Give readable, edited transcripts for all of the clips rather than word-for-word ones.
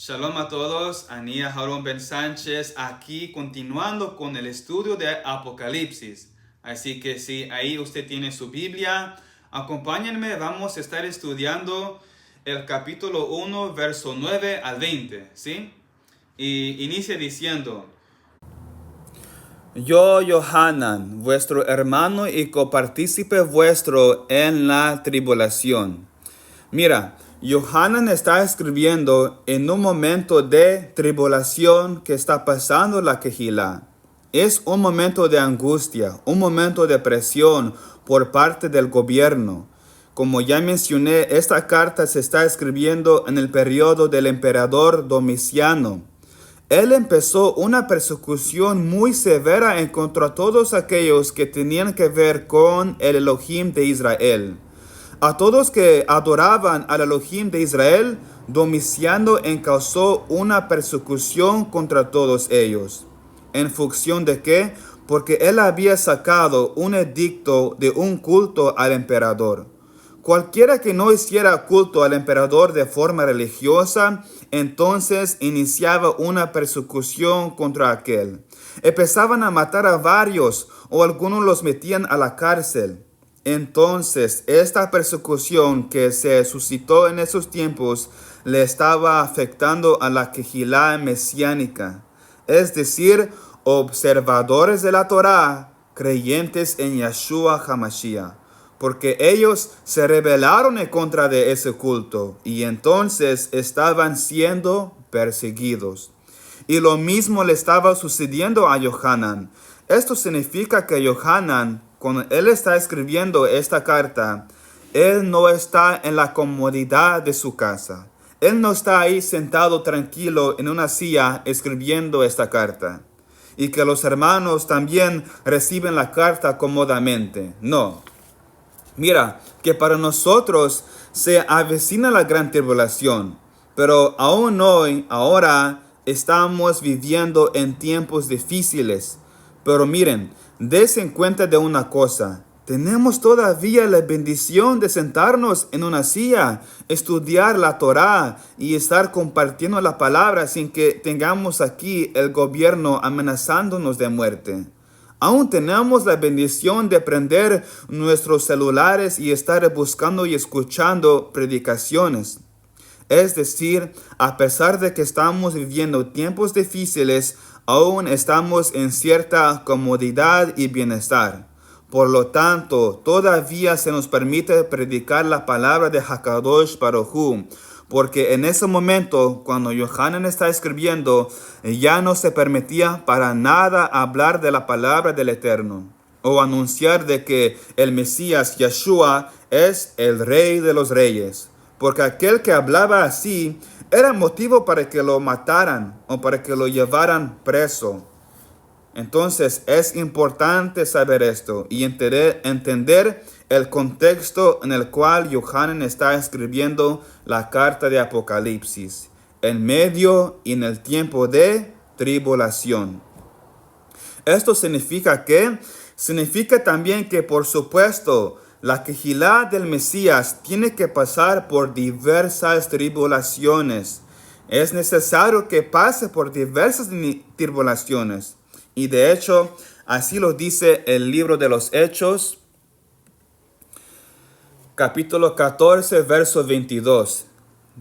Shalom a todos, Anía Harón Ben Sánchez, aquí continuando con el estudio de Apocalipsis. Así que si ahí usted tiene su Biblia, acompáñenme, vamos a estar estudiando el capítulo 1, verso 9 al 20, ¿sí? Y inicia diciendo: Yo, Yohanan, vuestro hermano y copartícipe vuestro en la tribulación. Mira, Yohanan está escribiendo en un momento de tribulación que está pasando la Kehilá. Es un momento de angustia, un momento de presión por parte del gobierno. Como ya mencioné, esta carta se está escribiendo en el periodo del emperador Domiciano. Él empezó una persecución muy severa en contra de todos aquellos que tenían que ver con el Elohim de Israel. A todos que adoraban al Elohim de Israel, Domiciano encausó una persecución contra todos ellos. ¿En función de qué? Porque él había sacado un edicto de un culto al emperador. Cualquiera que no hiciera culto al emperador de forma religiosa, entonces iniciaba una persecución contra aquel. Empezaban a matar a varios o algunos los metían a la cárcel. Entonces, esta persecución que se suscitó en esos tiempos le estaba afectando a la Kehilá mesiánica, es decir, observadores de la Torá, creyentes en Yeshua HaMashiach, porque ellos se rebelaron en contra de ese culto y entonces estaban siendo perseguidos. Y lo mismo le estaba sucediendo a Yohanan. Esto significa que Yohanan, cuando él está escribiendo esta carta, él no está en la comodidad de su casa. Él no está ahí sentado tranquilo en una silla escribiendo esta carta. Y que los hermanos también reciben la carta cómodamente. No. Mira, que para nosotros se avecina la gran tribulación, pero aún hoy, ahora, estamos viviendo en tiempos difíciles. Pero miren, dense cuenta de una cosa. Tenemos todavía la bendición de sentarnos en una silla, estudiar la Torá y estar compartiendo la palabra sin que tengamos aquí el gobierno amenazándonos de muerte. Aún tenemos la bendición de prender nuestros celulares y estar buscando y escuchando predicaciones. Es decir, a pesar de que estamos viviendo tiempos difíciles, aún estamos en cierta comodidad y bienestar. Por lo tanto, todavía se nos permite predicar la palabra de Hakadosh Baruj Hu, porque en ese momento, cuando Yohanan está escribiendo, ya no se permitía para nada hablar de la palabra del Eterno, o anunciar de que el Mesías Yeshua es el Rey de los Reyes, porque aquel que hablaba así era motivo para que lo mataran o para que lo llevaran preso. Entonces es importante saber esto y entender el contexto en el cual Yohanan está escribiendo la carta de Apocalipsis, en medio y en el tiempo de tribulación. Esto significa que, significa también que, por supuesto, la Kehilá del Mesías tiene que pasar por diversas tribulaciones. Es necesario que pase por diversas tribulaciones. Y de hecho, así lo dice el libro de los Hechos, capítulo 14, verso 22.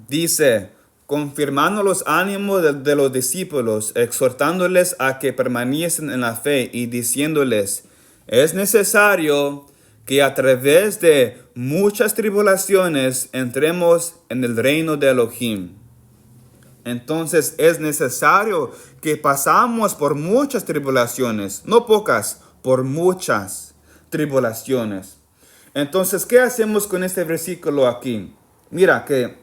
Dice: confirmando los ánimos de los discípulos, exhortándoles a que permaneciesen en la fe y diciéndoles: es necesario que a través de muchas tribulaciones entremos en el reino de Elohim. Entonces es necesario que pasamos por muchas tribulaciones, no pocas, por muchas tribulaciones. Entonces, ¿qué hacemos con este versículo aquí? Mira que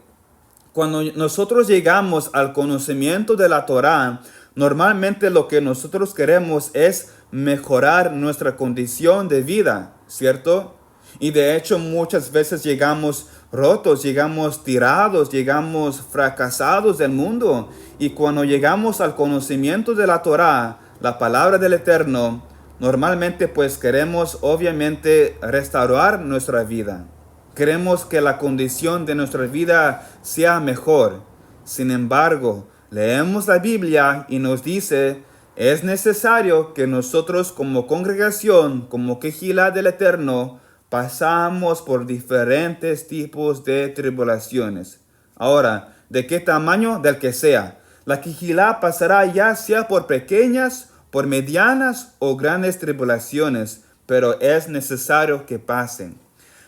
cuando nosotros llegamos al conocimiento de la Torá, normalmente lo que nosotros queremos es mejorar nuestra condición de vida, ¿cierto? Y de hecho muchas veces llegamos rotos, llegamos tirados, llegamos fracasados del mundo. Y cuando llegamos al conocimiento de la Torá, la palabra del Eterno, normalmente pues queremos obviamente restaurar nuestra vida. Queremos que la condición de nuestra vida sea mejor. Sin embargo, leemos la Biblia y nos dice, es necesario que nosotros como congregación, como Quejilá del Eterno, pasamos por diferentes tipos de tribulaciones. Ahora, ¿de qué tamaño? Del que sea. La Quejilá pasará ya sea por pequeñas, por medianas o grandes tribulaciones, pero es necesario que pasen.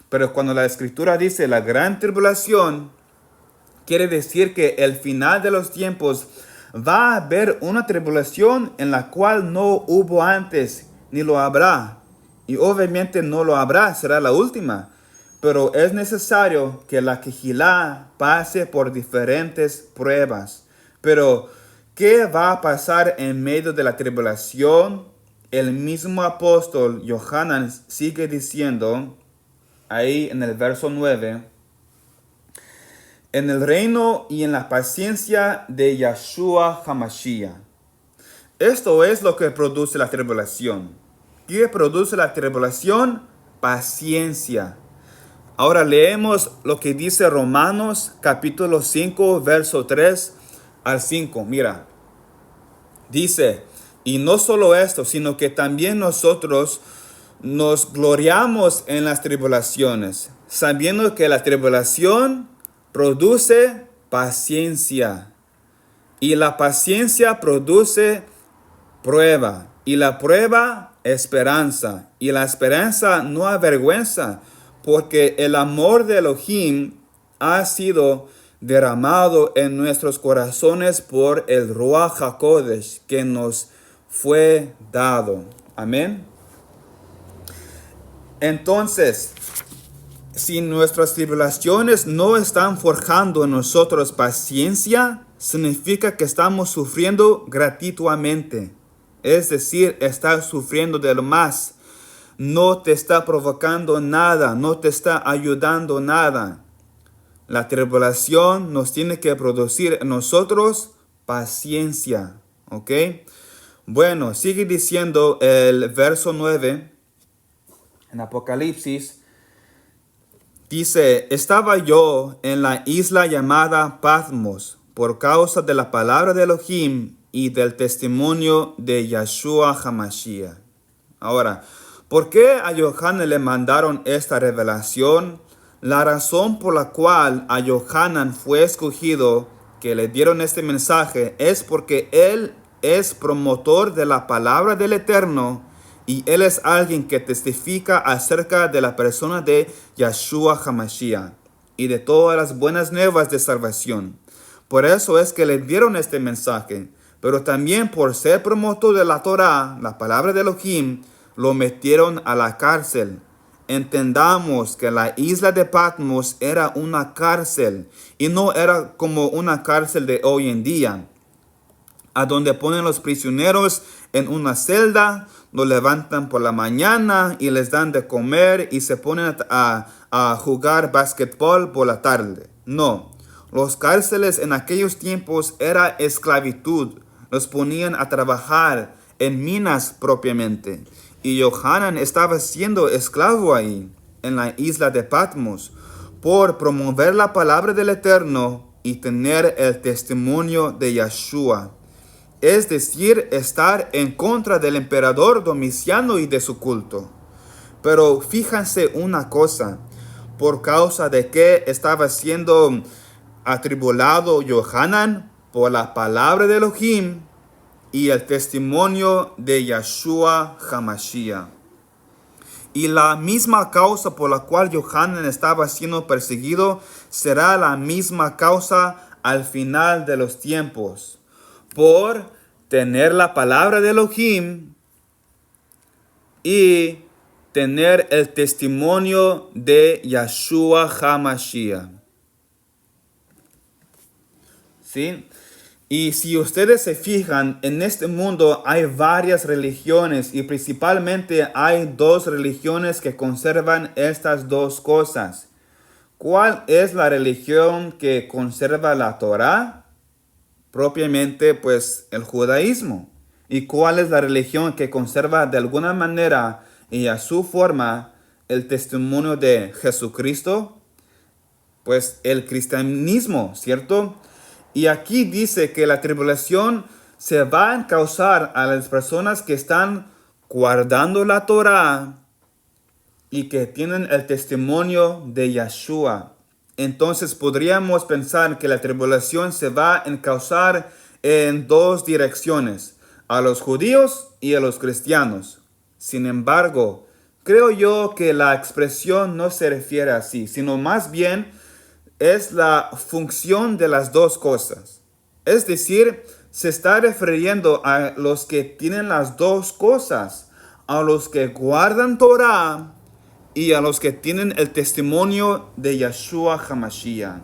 Pero cuando la Escritura dice la gran tribulación, quiere decir que el final de los tiempos va a haber una tribulación en la cual no hubo antes, ni lo habrá. Y obviamente no lo habrá, será la última. Pero es necesario que la Quejilá pase por diferentes pruebas. Pero, ¿qué va a pasar en medio de la tribulación? El mismo apóstol Yohanan sigue diciendo, ahí en el verso 9, en el reino y en la paciencia de Yahshua HaMashiach. Esto es lo que produce la tribulación. ¿Qué produce la tribulación? Paciencia. Ahora leemos lo que dice Romanos capítulo 5, verso 3 al 5. Mira, dice, y no solo esto, sino que también nosotros nos gloriamos en las tribulaciones, sabiendo que la tribulación produce paciencia. Y la paciencia produce prueba. Y la prueba, esperanza. Y la esperanza no avergüenza, porque el amor de Elohim ha sido derramado en nuestros corazones por el Ruach HaKodesh que nos fue dado. Amén. Entonces, si nuestras tribulaciones no están forjando en nosotros paciencia, significa que estamos sufriendo gratuitamente. Es decir, estás sufriendo de lo más. No te está provocando nada, no te está ayudando nada. La tribulación nos tiene que producir en nosotros paciencia. ¿Ok? Bueno, sigue diciendo el verso 9 en Apocalipsis. Dice, estaba yo en la isla llamada Patmos por causa de la palabra de Elohim y del testimonio de Yahshua HaMashiach. Ahora, ¿por qué a Yohanan le mandaron esta revelación? La razón por la cual a Yohanan fue escogido, que le dieron este mensaje, es porque él es promotor de la palabra del Eterno y él es alguien que testifica acerca de la persona de Yahshua HaMashiach y de todas las buenas nuevas de salvación. Por eso es que le dieron este mensaje, pero también por ser promotor de la Torah, la palabra de Elohim, lo metieron a la cárcel. Entendamos que la isla de Patmos era una cárcel y no era como una cárcel de hoy en día, a donde ponen los prisioneros en una celda, los levantan por la mañana y les dan de comer y se ponen a jugar basquetbol por la tarde. No, los cárceles en aquellos tiempos era esclavitud. Los ponían a trabajar en minas propiamente. Y Yohanan estaba siendo esclavo ahí, en la isla de Patmos, por promover la palabra del Eterno y tener el testimonio de Yahshua. Es decir, estar en contra del emperador Domiciano y de su culto. Pero fíjense una cosa, por causa de que estaba siendo atribulado Yohanan por la palabra de Elohim y el testimonio de Yahshua HaMashiach. Y la misma causa por la cual Yohanan estaba siendo perseguido será la misma causa al final de los tiempos. Por tener la palabra de Elohim y tener el testimonio de Yahshua HaMashiach. ¿Sí? Y si ustedes se fijan, en este mundo hay varias religiones y principalmente hay dos religiones que conservan estas dos cosas. ¿Cuál es la religión que conserva la Torah? Propiamente, pues, el judaísmo. ¿Y cuál es la religión que conserva de alguna manera y a su forma el testimonio de Jesucristo? Pues el cristianismo, ¿cierto? Y aquí dice que la tribulación se va a causar a las personas que están guardando la Torá y que tienen el testimonio de Yeshua. Entonces podríamos pensar que la tribulación se va a causar en dos direcciones, a los judíos y a los cristianos. Sin embargo, creo yo que la expresión no se refiere así, sino más bien es la función de las dos cosas. Es decir, se está refiriendo a los que tienen las dos cosas, a los que guardan Torah y a los que tienen el testimonio de Yeshua HaMashiach.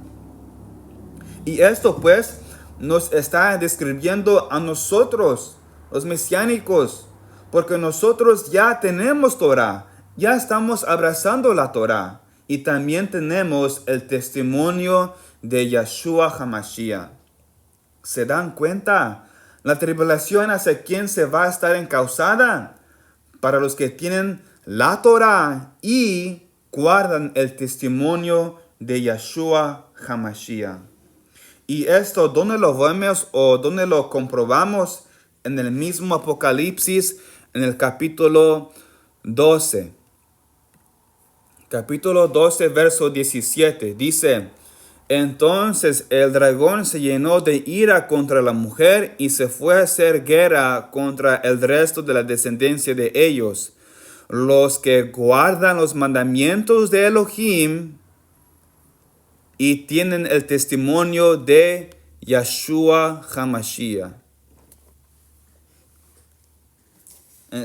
Y esto pues nos está describiendo a nosotros, los mesiánicos, porque nosotros ya tenemos Torah, ya estamos abrazando la Torah y también tenemos el testimonio de Yeshua HaMashiach. ¿Se dan cuenta? La tribulación hacia quién se va a estar encausada? Para los que tienen la Torah y guardan el testimonio de Yeshua HaMashiach. Y esto, ¿dónde lo vemos o dónde lo comprobamos? En el mismo Apocalipsis, en el capítulo 12. Capítulo 12, verso 17. Dice: entonces el dragón se llenó de ira contra la mujer y se fue a hacer guerra contra el resto de la descendencia de ellos, los que guardan los mandamientos de Elohim y tienen el testimonio de Yeshua HaMashiach.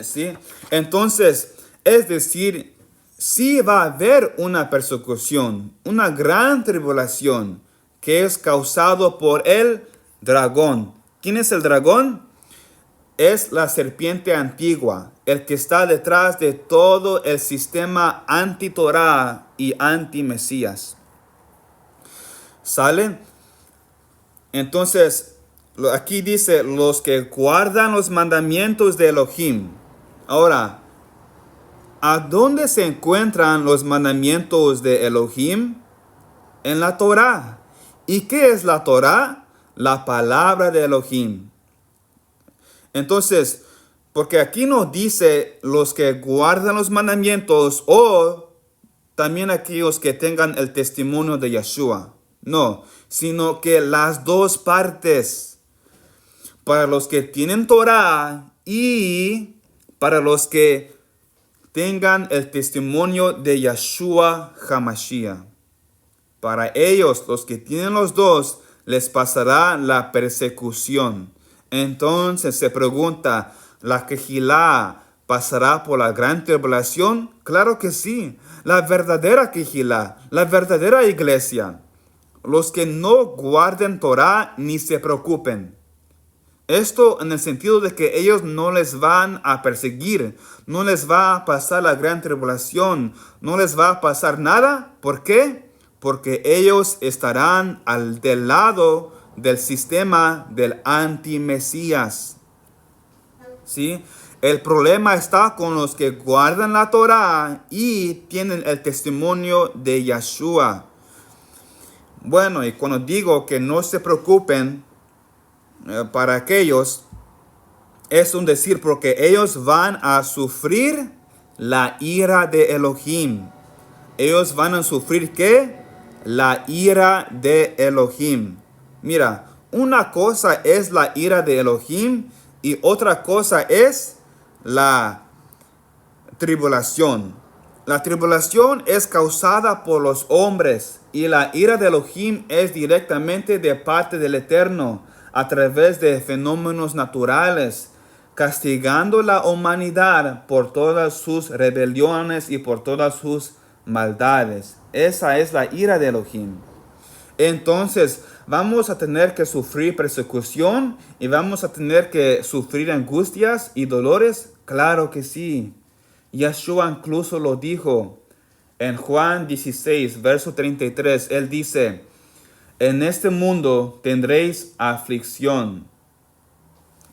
¿Sí? Entonces, es decir, sí va a haber una persecución, una gran tribulación que es causado por el dragón. ¿Quién es el dragón? Es la serpiente antigua, el que está detrás de todo el sistema anti-Torah y anti-Mesías. ¿Sale? Entonces, aquí dice, los que guardan los mandamientos de Elohim. Ahora, ¿a dónde se encuentran los mandamientos de Elohim? En la Torá. ¿Y qué es la Torá? La palabra de Elohim. Entonces, porque aquí no dice los que guardan los mandamientos o también aquellos que tengan el testimonio de Yeshua. No, sino que las dos partes. Para los que tienen Torá y para los que tengan el testimonio de Yeshua HaMashiach. Para ellos, los que tienen los dos, les pasará la persecución. Entonces se pregunta, ¿la Kehilá pasará por la gran tribulación? Claro que sí. La verdadera Kehilá, la verdadera iglesia. Los que no guarden Torah ni se preocupen. Esto en el sentido de que ellos no les van a perseguir, no les va a pasar la gran tribulación, no les va a pasar nada. ¿Por qué? Porque ellos estarán del lado del sistema del anti-Mesías. ¿Sí? El problema está con los que guardan la Torah y tienen el testimonio de Yeshua. Bueno, y cuando digo que no se preocupen, para aquellos, es un decir porque ellos van a sufrir la ira de Elohim. Ellos van a sufrir ¿qué? La ira de Elohim. Mira, una cosa es la ira de Elohim y otra cosa es la tribulación. La tribulación es causada por los hombres y la ira de Elohim es directamente de parte del Eterno a través de fenómenos naturales, castigando la humanidad por todas sus rebeliones y por todas sus maldades. Esa es la ira de Elohim. Entonces, ¿vamos a tener que sufrir persecución y vamos a tener que sufrir angustias y dolores? Claro que sí. Yeshua incluso lo dijo en Juan 16, verso 33. Él dice, en este mundo tendréis aflicción.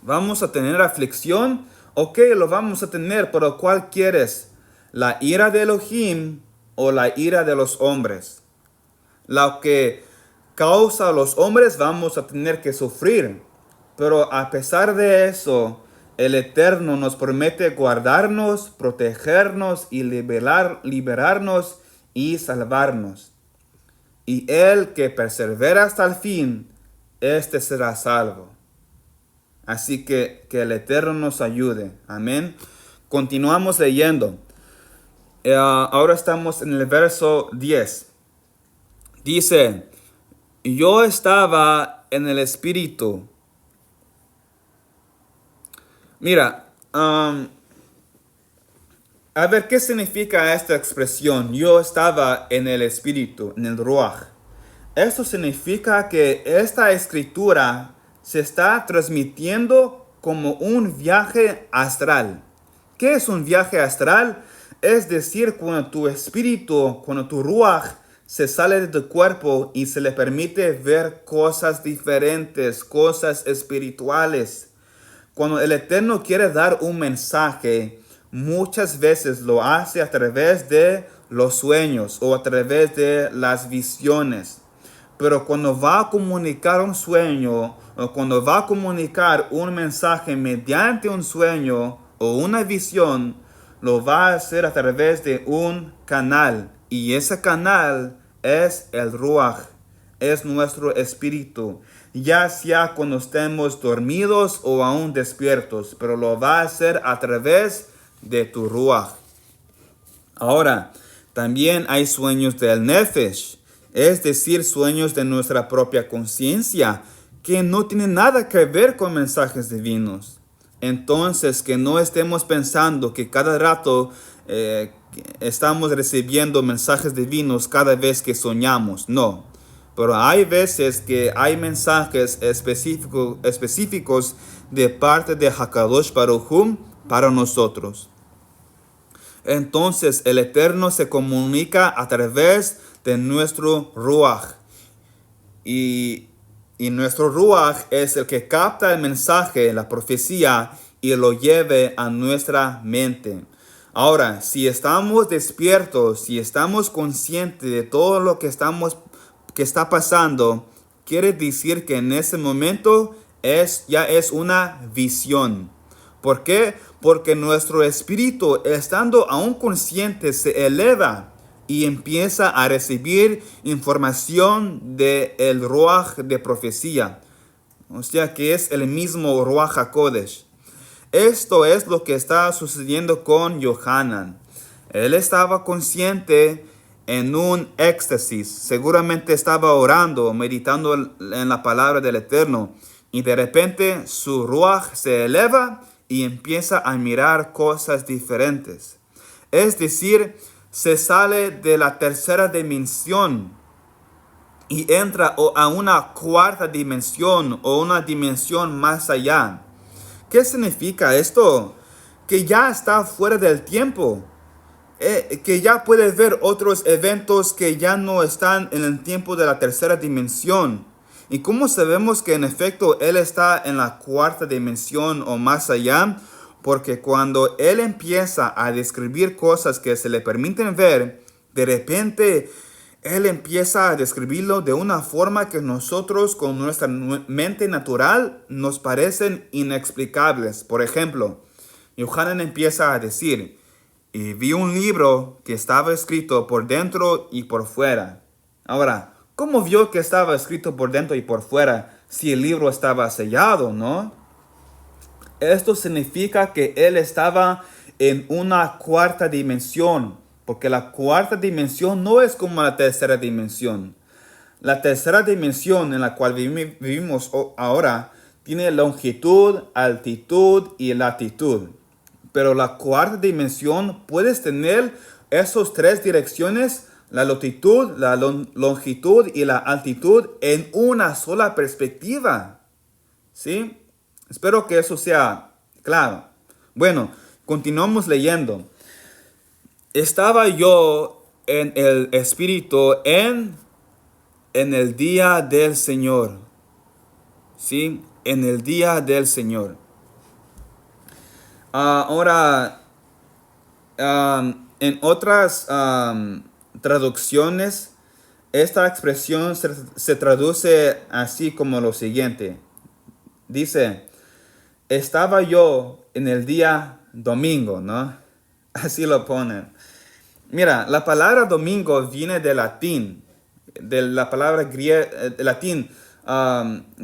¿Vamos a tener aflicción? Ok, lo vamos a tener, pero ¿cuál quieres? ¿La ira de Elohim o la ira de los hombres? La que causa a los hombres vamos a tener que sufrir. Pero a pesar de eso, el Eterno nos promete guardarnos, protegernos y liberarnos y salvarnos. Y el que persevera hasta el fin, este será salvo. Así que el Eterno nos ayude. Amén. Continuamos leyendo. Ahora estamos en el verso 10. Dice, yo estaba en el Espíritu. Mira, a ver, ¿qué significa esta expresión? Yo estaba en el Espíritu, en el Ruach. Esto significa que esta escritura se está transmitiendo como un viaje astral. ¿Qué es un viaje astral? Es decir, cuando tu espíritu, cuando tu Ruach se sale de tu cuerpo y se le permite ver cosas diferentes, cosas espirituales. Cuando el Eterno quiere dar un mensaje, muchas veces lo hace a través de los sueños o a través de las visiones. Pero cuando va a comunicar un sueño o cuando va a comunicar un mensaje mediante un sueño o una visión, lo va a hacer a través de un canal. Y ese canal es el Ruach, es nuestro espíritu. Ya sea cuando estemos dormidos o aún despiertos, pero lo va a hacer a través de tu Ruach. Ahora, también hay sueños del Nefesh, es decir, sueños de nuestra propia conciencia, que no tienen nada que ver con mensajes divinos. Entonces, que no estemos pensando que cada rato estamos recibiendo mensajes divinos cada vez que soñamos. No. Pero hay veces que hay mensajes específicos de parte de Hakadosh Baruj Hu para nosotros. Entonces el Eterno se comunica a través de nuestro Ruach. Y nuestro Ruach es el que capta el mensaje, la profecía, y lo lleve a nuestra mente. Ahora, si estamos despiertos, si estamos conscientes de todo lo que está pasando, quiere decir que en ese momento ya es una visión. ¿Por qué? Porque nuestro espíritu, estando aún consciente, se eleva y empieza a recibir información del Ruach de profecía. O sea que es el mismo Ruach HaKodesh. Esto es lo que está sucediendo con Yohanan. Él estaba consciente en un éxtasis. Seguramente estaba orando, meditando en la palabra del Eterno. Y de repente su Ruach se eleva y empieza a mirar cosas diferentes. Es decir, se sale de la tercera dimensión y entra a una cuarta dimensión o una dimensión más allá. ¿Qué significa esto? Que ya está fuera del tiempo. Que ya puede ver otros eventos que ya no están en el tiempo de la tercera dimensión. ¿Y cómo sabemos que en efecto Él está en la cuarta dimensión o más allá? Porque cuando Él empieza a describir cosas que se le permiten ver, de repente Él empieza a describirlo de una forma que nosotros con nuestra mente natural nos parecen inexplicables. Por ejemplo, Yohanan empieza a decir, y vi un libro que estaba escrito por dentro y por fuera. Ahora, ¿cómo vio que estaba escrito por dentro y por fuera si el libro estaba sellado, no? Esto significa que él estaba en una cuarta dimensión, porque la cuarta dimensión no es como la tercera dimensión. La tercera dimensión en la cual vivimos ahora tiene longitud, altitud y latitud. Pero la cuarta dimensión puedes tener esas tres direcciones, la longitud, la longitud y la altitud en una sola perspectiva. ¿Sí? Espero que eso sea claro. Bueno, continuamos leyendo. Estaba yo en el Espíritu en el día del Señor. ¿Sí? En el día del Señor. Ahora, en otras traducciones esta expresión se traduce así como lo siguiente. Dice, estaba yo en el día domingo, ¿no? Así lo ponen. Mira, la palabra domingo viene del latín, de la palabra latín,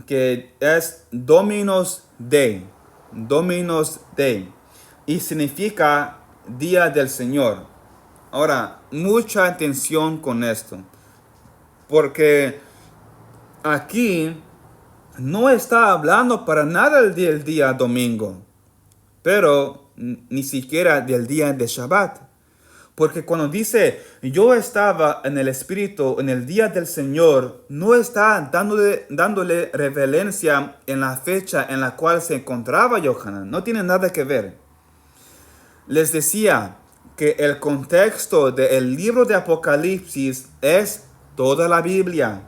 que es Dominus Dei, y significa día del Señor. Ahora, mucha atención con esto, porque aquí no está hablando para nada del día domingo, pero ni siquiera del día de Shabbat. Porque cuando dice, yo estaba en el Espíritu en el día del Señor, no está dándole revelancia en la fecha en la cual se encontraba Yohanan. No tiene nada que ver. Les decía que el contexto del libro de Apocalipsis es toda la Biblia.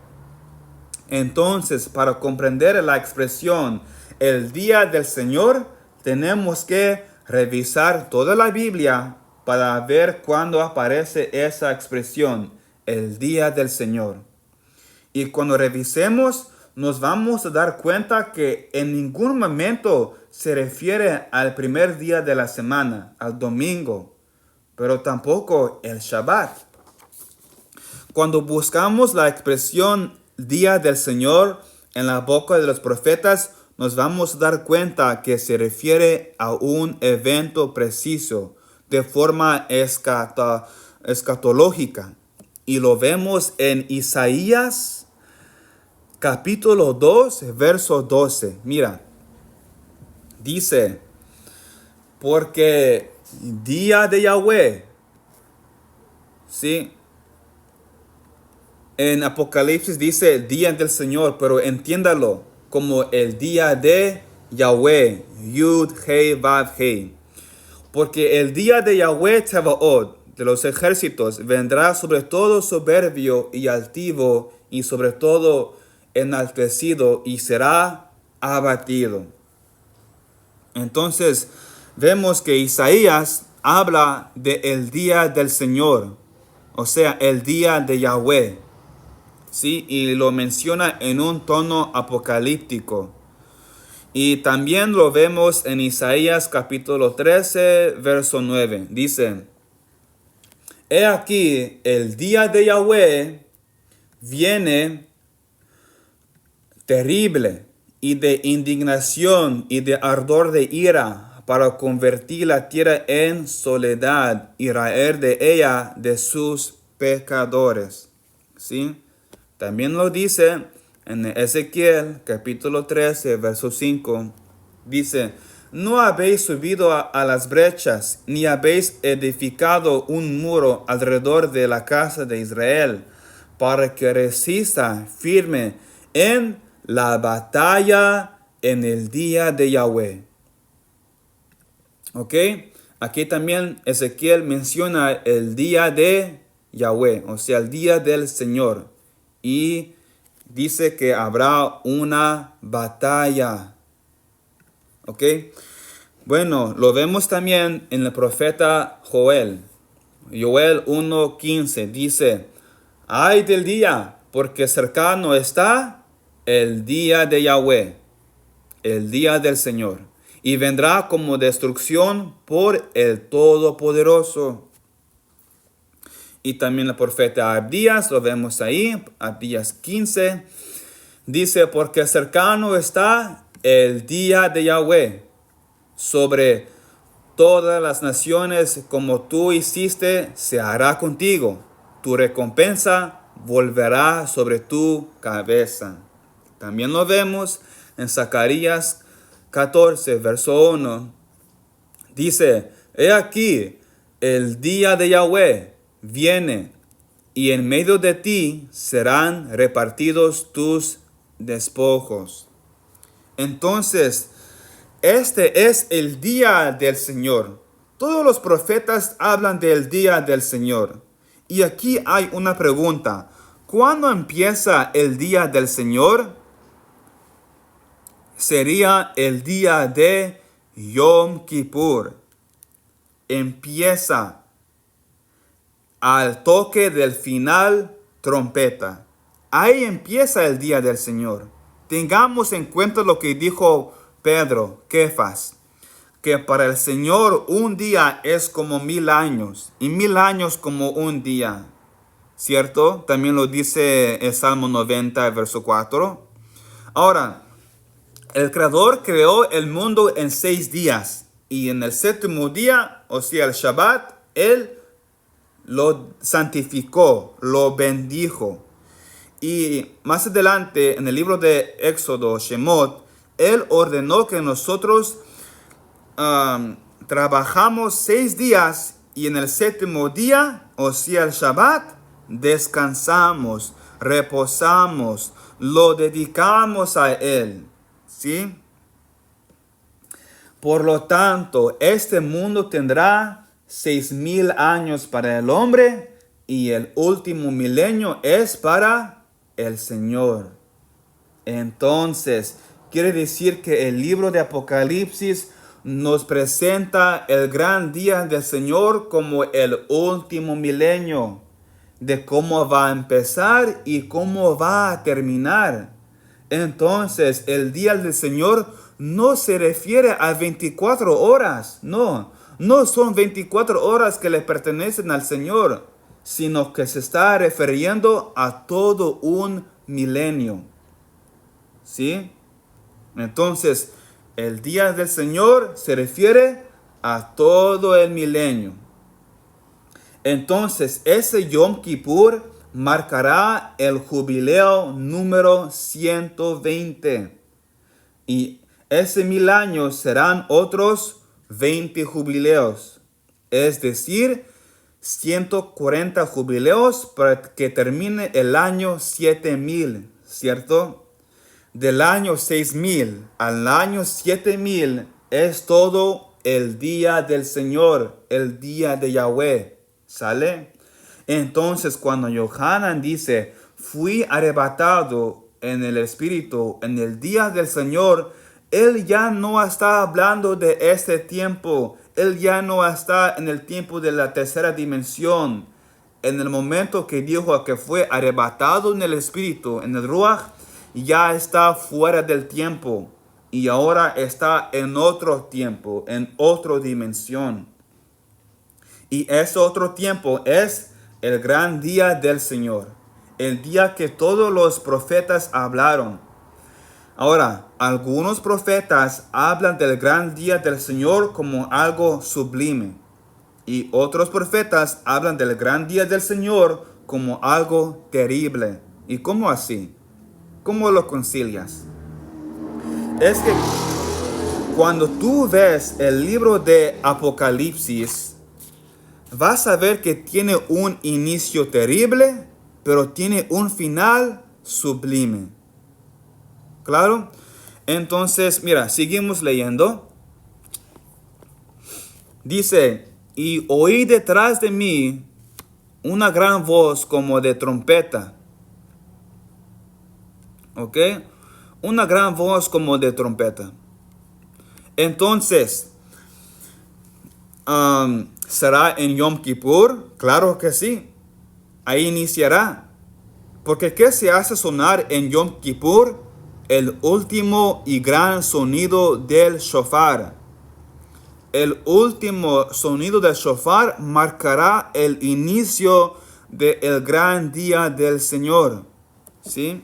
Entonces, para comprender la expresión el día del Señor, tenemos que revisar toda la Biblia para ver cuándo aparece esa expresión, el día del Señor. Y cuando revisemos, nos vamos a dar cuenta que en ningún momento se refiere al primer día de la semana, al domingo, pero tampoco el Shabbat. Cuando buscamos la expresión día del Señor en la boca de los profetas, nos vamos a dar cuenta que se refiere a un evento preciso, de forma escatológica. Y lo vemos en Isaías capítulo 2, verso 12. Mira, dice, porque día de Yahweh, ¿sí? En Apocalipsis dice día del Señor, pero entiéndalo como el día de Yahweh, Yud, Hei, Vav, Hei. Porque el día de Yahweh Tsebaot, de los ejércitos, vendrá sobre todo soberbio y altivo, y sobre todo enaltecido, y será abatido. Entonces, vemos que Isaías habla del día del Señor, o sea, el día de Yahweh, ¿sí? Y lo menciona en un tono apocalíptico. Y también lo vemos en Isaías capítulo 13, verso 9. Dice, he aquí, el día de Yahweh viene terrible y de indignación y de ardor de ira para convertir la tierra en soledad y raer de ella de sus pecadores. ¿Sí? También lo dice en Ezequiel capítulo 13, verso 5, dice, no habéis subido a las brechas, ni habéis edificado un muro alrededor de la casa de Israel, para que resista firme en la batalla en el día de Yahweh. ¿Ok? Aquí también Ezequiel menciona el día de Yahweh, o sea, el día del Señor. Y dice que habrá una batalla. ¿Ok? Bueno, lo vemos también en el profeta Joel. Joel 1:15 dice, ay del día, porque cercano está el día de Yahweh, el día del Señor, y vendrá como destrucción por el Todopoderoso. Y también el profeta Abdías, lo vemos ahí, Abdías 15, dice, porque cercano está el día de Yahweh sobre todas las naciones, como tú hiciste, se hará contigo. Tu recompensa volverá sobre tu cabeza. También lo vemos en Zacarías 14, verso 1. Dice, he aquí, el día de Yahweh viene, y en medio de ti serán repartidos tus despojos. Entonces, este es el día del Señor. Todos los profetas hablan del día del Señor. Y aquí hay una pregunta. ¿Cuándo empieza el día del Señor? Sería el día de Yom Kippur. Empieza al toque del final trompeta. Ahí empieza el día del Señor. Tengamos en cuenta lo que dijo Pedro, Kefas, que para el Señor un día es como 1000 años y 1000 años como un día. ¿Cierto? También lo dice el Salmo 90, verso 4. Ahora, el Creador creó el mundo en 6 días. Y en el séptimo día, o sea, el Shabbat, Él lo santificó, lo bendijo. Y más adelante, en el libro de Éxodo, Shemot, Él ordenó que nosotros trabajamos 6 días y en el séptimo día, o sea, el Shabbat, descansamos, reposamos, lo dedicamos a Él. ¿Sí? Por lo tanto, este mundo tendrá 6000 años para el hombre y el último milenio es para el Señor. Entonces, quiere decir que el libro de Apocalipsis nos presenta el gran día del Señor como el último milenio, de cómo va a empezar y cómo va a terminar. Entonces, el día del Señor no se refiere a 24 horas, no son 24 horas que le pertenecen al Señor, sino que se está refiriendo a todo un milenio. ¿Sí? Entonces, el día del Señor se refiere a todo el milenio. Entonces, ese Yom Kippur marcará el jubileo número 120. Y ese 1000 años serán otros 20 jubileos. Es decir, 140 jubileos para que termine el año 7000, ¿cierto? Del año 6000 al año 7000 es todo el día del Señor, el día de Yahweh. ¿Sale? Entonces, cuando Yohanan dice, fui arrebatado en el Espíritu en el día del Señor, él ya no está hablando de este tiempo. Él ya no está en el tiempo de la tercera dimensión. En el momento que dijo que fue arrebatado en el Espíritu, en el Ruach, ya está fuera del tiempo. Y ahora está en otro tiempo, en otra dimensión. Y ese otro tiempo es el gran día del Señor. El día que todos los profetas hablaron. Ahora, algunos profetas hablan del gran día del Señor como algo sublime. Y otros profetas hablan del gran día del Señor como algo terrible. ¿Y cómo así? ¿Cómo lo concilias? Es que cuando tú ves el libro de Apocalipsis, vas a ver que tiene un inicio terrible, pero tiene un final sublime. ¿Claro? Entonces, mira, seguimos leyendo. Dice, y oí detrás de mí una gran voz como de trompeta. ¿Ok? Una gran voz como de trompeta. Entonces, ¿será en Yom Kippur? Claro que sí. Ahí iniciará. Porque ¿qué se hace sonar en Yom Kippur? El último y gran sonido del shofar. El último sonido del shofar marcará el inicio del gran día del Señor. ¿Sí?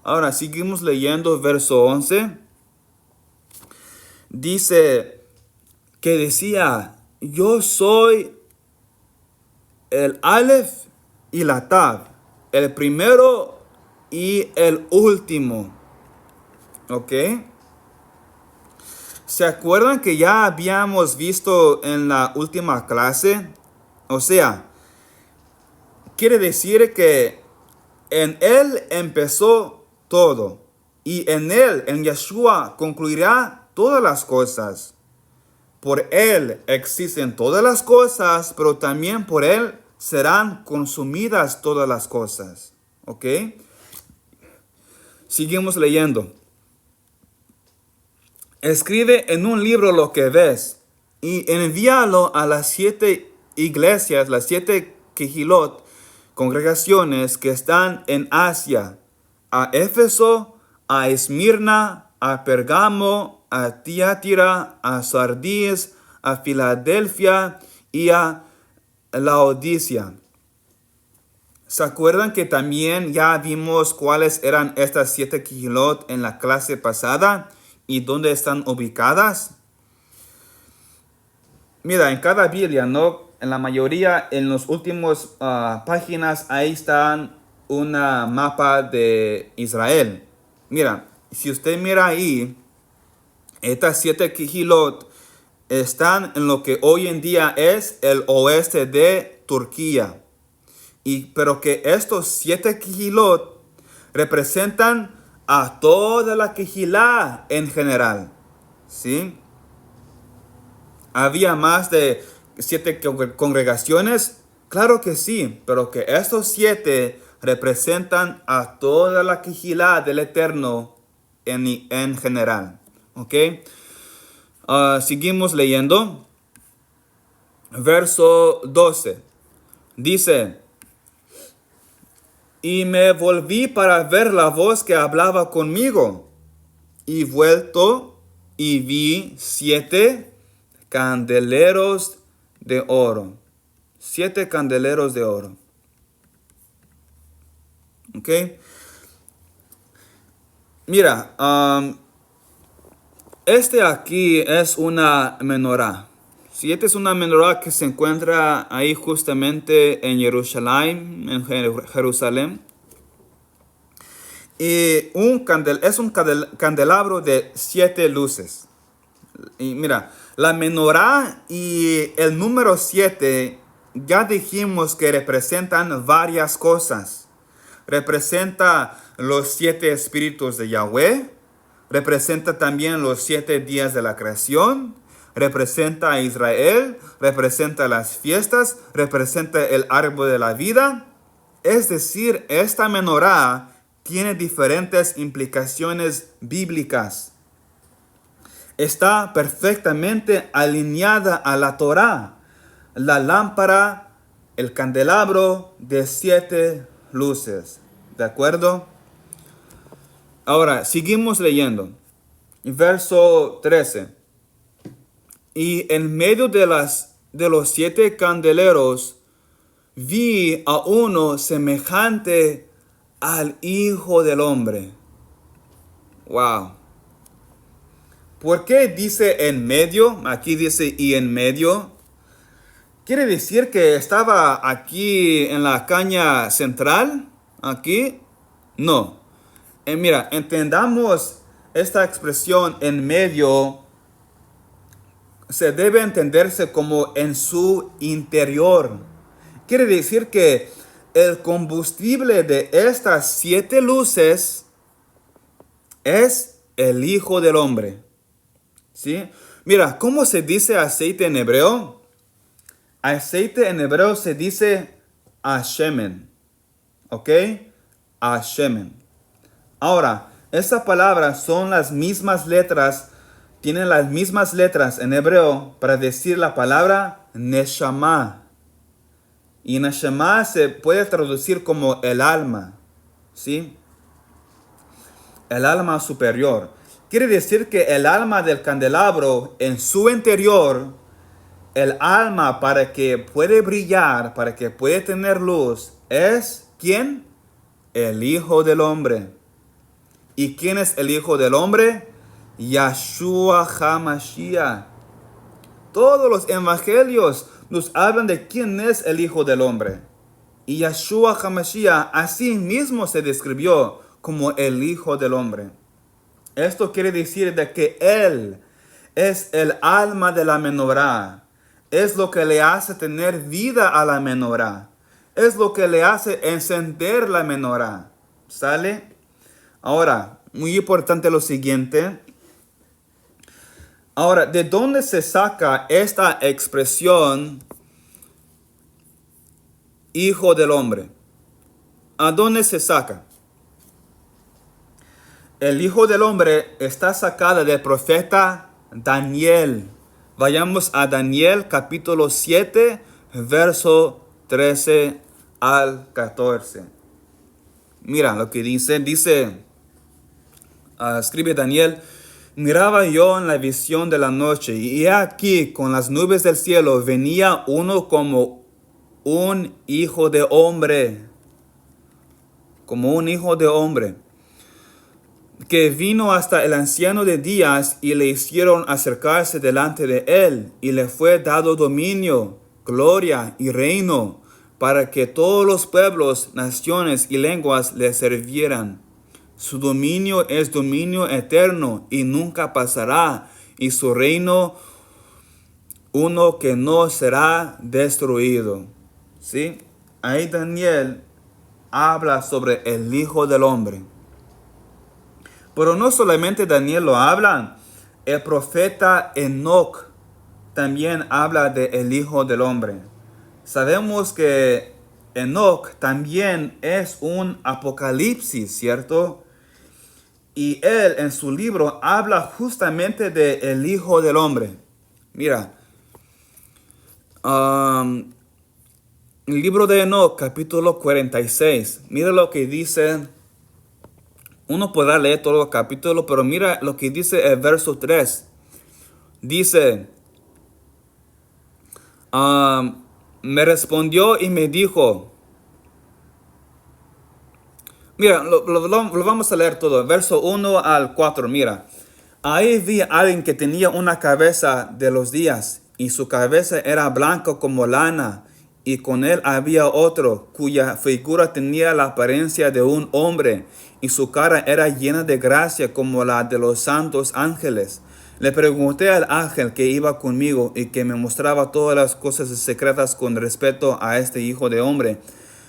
Ahora seguimos leyendo verso 11. Dice que decía, yo soy el Aleph y la Tav, el primero y el último. ¿Ok? ¿Se acuerdan que ya habíamos visto en la última clase? O sea, quiere decir que en Él empezó todo. Y en Él, en Yeshua, concluirá todas las cosas. Por Él existen todas las cosas, pero también por Él serán consumidas todas las cosas. ¿Ok? Seguimos leyendo. Escribe en un libro lo que ves y envíalo a las 7 iglesias, las 7 Kehilot, congregaciones que están en Asia, a Éfeso, a Esmirna, a Pergamo, a Tiatira, a Sardis, a Filadelfia y a Laodicea. ¿Se acuerdan que también ya vimos cuáles eran estas 7 quejilot en la clase pasada y dónde están ubicadas? Mira, en cada Biblia, ¿no? En la mayoría, en los últimos páginas, ahí están una mapa de Israel. Mira, si usted mira ahí, estas 7 quejilot están en lo que hoy en día es el oeste de Turquía. Pero que estos 7 quejilot representan a toda la quejilá en general. ¿Sí? ¿Había más de 7 congregaciones? Claro que sí, pero que estos 7 representan a toda la quejilá del Eterno en general. ¿Ok? Seguimos leyendo. Verso 12. Dice: y me volví para ver la voz que hablaba conmigo. Y vuelto y vi 7 candeleros de oro. 7 candeleros de oro. ¿Ok? Mira, este aquí es una menorá. Si esta es una menorá que se encuentra ahí justamente en Jerusalén, Y es un candelabro de 7 luces. Y mira, la menorá y el número 7 ya dijimos que representan varias cosas. Representa los 7 espíritus de Yahweh. Representa también los 7 días de la creación. Representa a Israel. Representa las fiestas. Representa el árbol de la vida. Es decir, esta menorá tiene diferentes implicaciones bíblicas. Está perfectamente alineada a la Torá. La lámpara, el candelabro de 7 luces. ¿De acuerdo? Ahora, seguimos leyendo. Verso 13. Y en medio de los 7 candeleros vi a uno semejante al Hijo del Hombre. Wow. ¿Por qué dice en medio? Aquí dice y en medio. ¿Quiere decir que estaba aquí en la caña central? ¿Aquí? No. Mira, entendamos esta expresión en medio. Se debe entenderse como en su interior. Quiere decir que el combustible de estas 7 luces es el Hijo del Hombre. ¿Sí? Mira, ¿cómo se dice aceite en hebreo? Aceite en hebreo se dice ashemen. ¿Ok? Ashemen. Ahora, esa palabra son las mismas letras, tienen las mismas letras en hebreo para decir la palabra neshama. Y neshama se puede traducir como el alma. ¿Sí? El alma superior. Quiere decir que el alma del candelabro en su interior, el alma para que puede brillar, para que puede tener luz, es ¿quién? El Hijo del Hombre. ¿Y quién es el Hijo del Hombre? Yahshua HaMashiach. Todos los evangelios nos hablan de quién es el Hijo del Hombre. Y Yahshua HaMashiach así mismo se describió como el Hijo del Hombre. Esto quiere decir de que Él es el alma de la menorá. Es lo que le hace tener vida a la menorá. Es lo que le hace encender la menorá. ¿Sale? Ahora, muy importante lo siguiente. Ahora, ¿de dónde se saca esta expresión Hijo del Hombre? ¿A dónde se saca? El Hijo del Hombre está sacada del profeta Daniel. Vayamos a Daniel capítulo 7, verso 13 al 14. Mira lo que dice, escribe Daniel: miraba yo en la visión de la noche, y he aquí con las nubes del cielo venía uno como un hijo de hombre, que vino hasta el anciano de días, y le hicieron acercarse delante de él, y le fue dado dominio, gloria y reino, para que todos los pueblos, naciones y lenguas le sirvieran. Su dominio es dominio eterno y nunca pasará, y su reino uno que no será destruido. ¿Sí? Ahí Daniel habla sobre el Hijo del Hombre. Pero no solamente Daniel lo habla, el profeta Enoc también habla de el Hijo del Hombre. Sabemos que Enoc también es un apocalipsis, ¿cierto? Y él en su libro habla justamente de el Hijo del Hombre. Mira, el libro de Enoc, capítulo 46. Mira lo que dice. Uno podrá leer todo el capítulo, pero mira lo que dice el verso 3. Dice, me respondió y me dijo. Mira, lo vamos a leer todo. Verso 1 al 4, mira. Ahí vi a alguien que tenía una cabeza de los días, y su cabeza era blanca como lana, y con él había otro, cuya figura tenía la apariencia de un hombre, y su cara era llena de gracia como la de los santos ángeles. Le pregunté al ángel que iba conmigo y que me mostraba todas las cosas secretas con respecto a este Hijo de Hombre.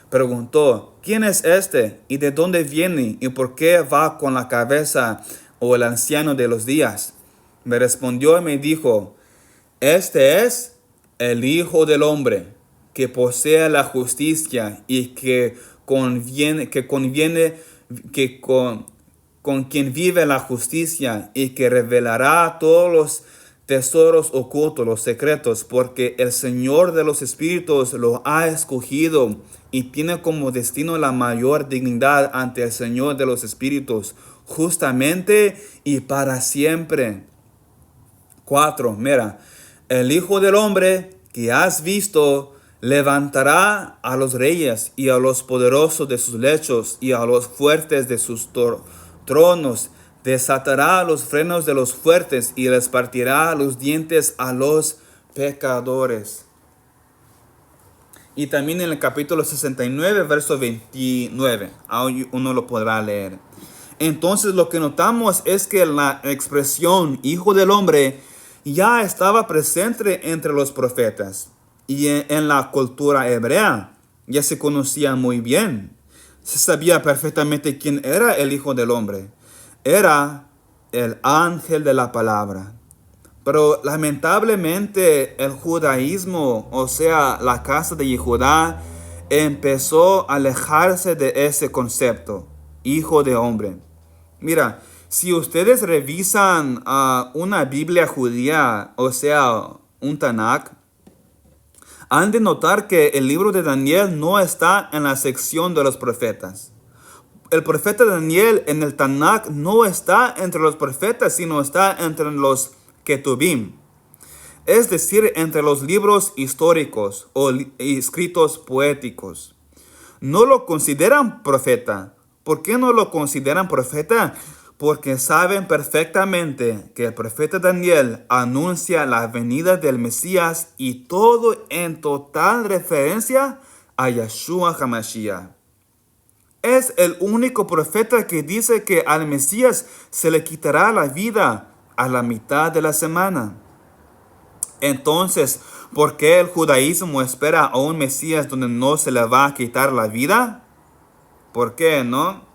Preguntó, ¿quién es este? ¿Y de dónde viene? ¿Y por qué va con la cabeza o el anciano de los días? Me respondió y me dijo, este es el Hijo del Hombre, que posee la justicia y con quien vive la justicia, y que revelará todos los tesoros ocultos, los secretos, porque el Señor de los Espíritus lo ha escogido y tiene como destino la mayor dignidad ante el Señor de los Espíritus, justamente y para siempre. 4. Mira, el Hijo del Hombre que has visto levantará a los reyes y a los poderosos de sus lechos y a los fuertes de sus tronos. Desatará los frenos de los fuertes y les partirá los dientes a los pecadores. Y también en el capítulo 69, verso 29, uno lo podrá leer. Entonces lo que notamos es que la expresión Hijo del Hombre ya estaba presente entre los profetas, y en la cultura hebrea ya se conocía muy bien. Se sabía perfectamente quién era el Hijo del Hombre. Era el ángel de la palabra. Pero lamentablemente el judaísmo, o sea, la casa de Judá, empezó a alejarse de ese concepto, Hijo de Hombre. Mira, si ustedes revisan una Biblia judía, o sea, un Tanakh, han de notar que el libro de Daniel no está en la sección de los profetas. El profeta Daniel en el Tanakh no está entre los profetas, sino está entre los Ketubim, es decir, entre los libros históricos o escritos poéticos. No lo consideran profeta. ¿Por qué no lo consideran profeta? Porque saben perfectamente que el profeta Daniel anuncia la venida del Mesías, y todo en total referencia a Yeshua HaMashiach. Es el único profeta que dice que al Mesías se le quitará la vida a la mitad de la semana. Entonces, ¿por qué el judaísmo espera a un Mesías donde no se le va a quitar la vida? ¿Por qué no?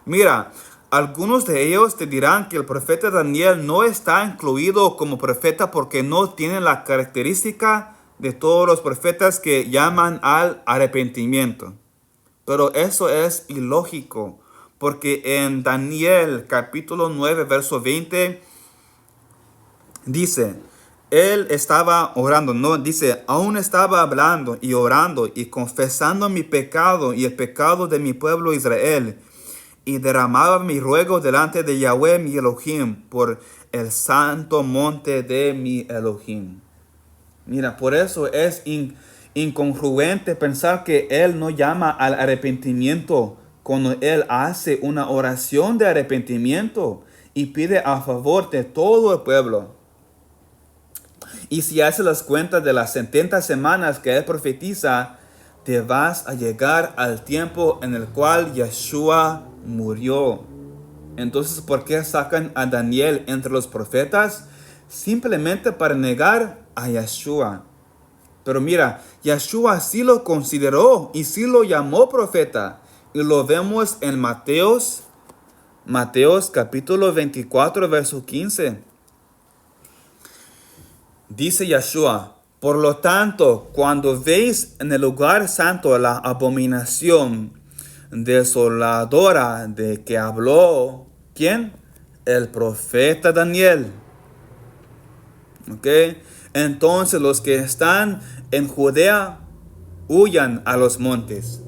Mira, algunos de ellos te dirán que el profeta Daniel no está incluido como profeta porque no tiene la característica de todos los profetas que llaman al arrepentimiento. Pero eso es ilógico, porque en Daniel capítulo 9, verso 20, dice, Él estaba orando, no, dice, aún estaba hablando y orando y confesando mi pecado y el pecado de mi pueblo Israel. Y derramaba mi ruego delante de Yahweh mi Elohim por el santo monte de mi Elohim. Mira, por eso es incongruente pensar que Él no llama al arrepentimiento cuando Él hace una oración de arrepentimiento y pide a favor de todo el pueblo. Y si haces las cuentas de las 70 semanas que Él profetiza, te vas a llegar al tiempo en el cual Yeshua murió. Entonces, ¿por qué sacan a Daniel entre los profetas? Simplemente para negar a Yeshua. Pero mira, Yeshua sí lo consideró y sí lo llamó profeta. Y lo vemos en Mateos capítulo 24, verso 15. Dice Yeshua, por lo tanto, cuando veis en el lugar santo la abominación desoladora de que habló, ¿quién? El profeta Daniel. ¿Ok? Entonces los que están en Judea huyan a los montes.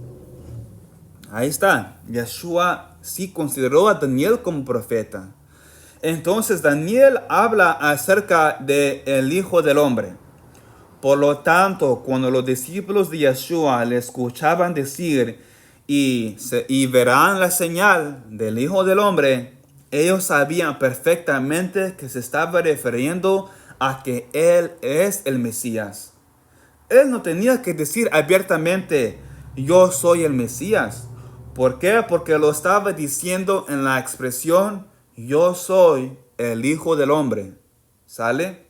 Ahí está. Yeshua sí consideró a Daniel como profeta. Entonces Daniel habla acerca del Hijo del Hombre. Por lo tanto, cuando los discípulos de Yeshua le escuchaban decir y verán la señal del Hijo del Hombre, ellos sabían perfectamente que se estaba refiriendo a que Él es el Mesías. Él no tenía que decir abiertamente, yo soy el Mesías. ¿Por qué? Porque lo estaba diciendo en la expresión, yo soy el Hijo del Hombre. ¿Sale?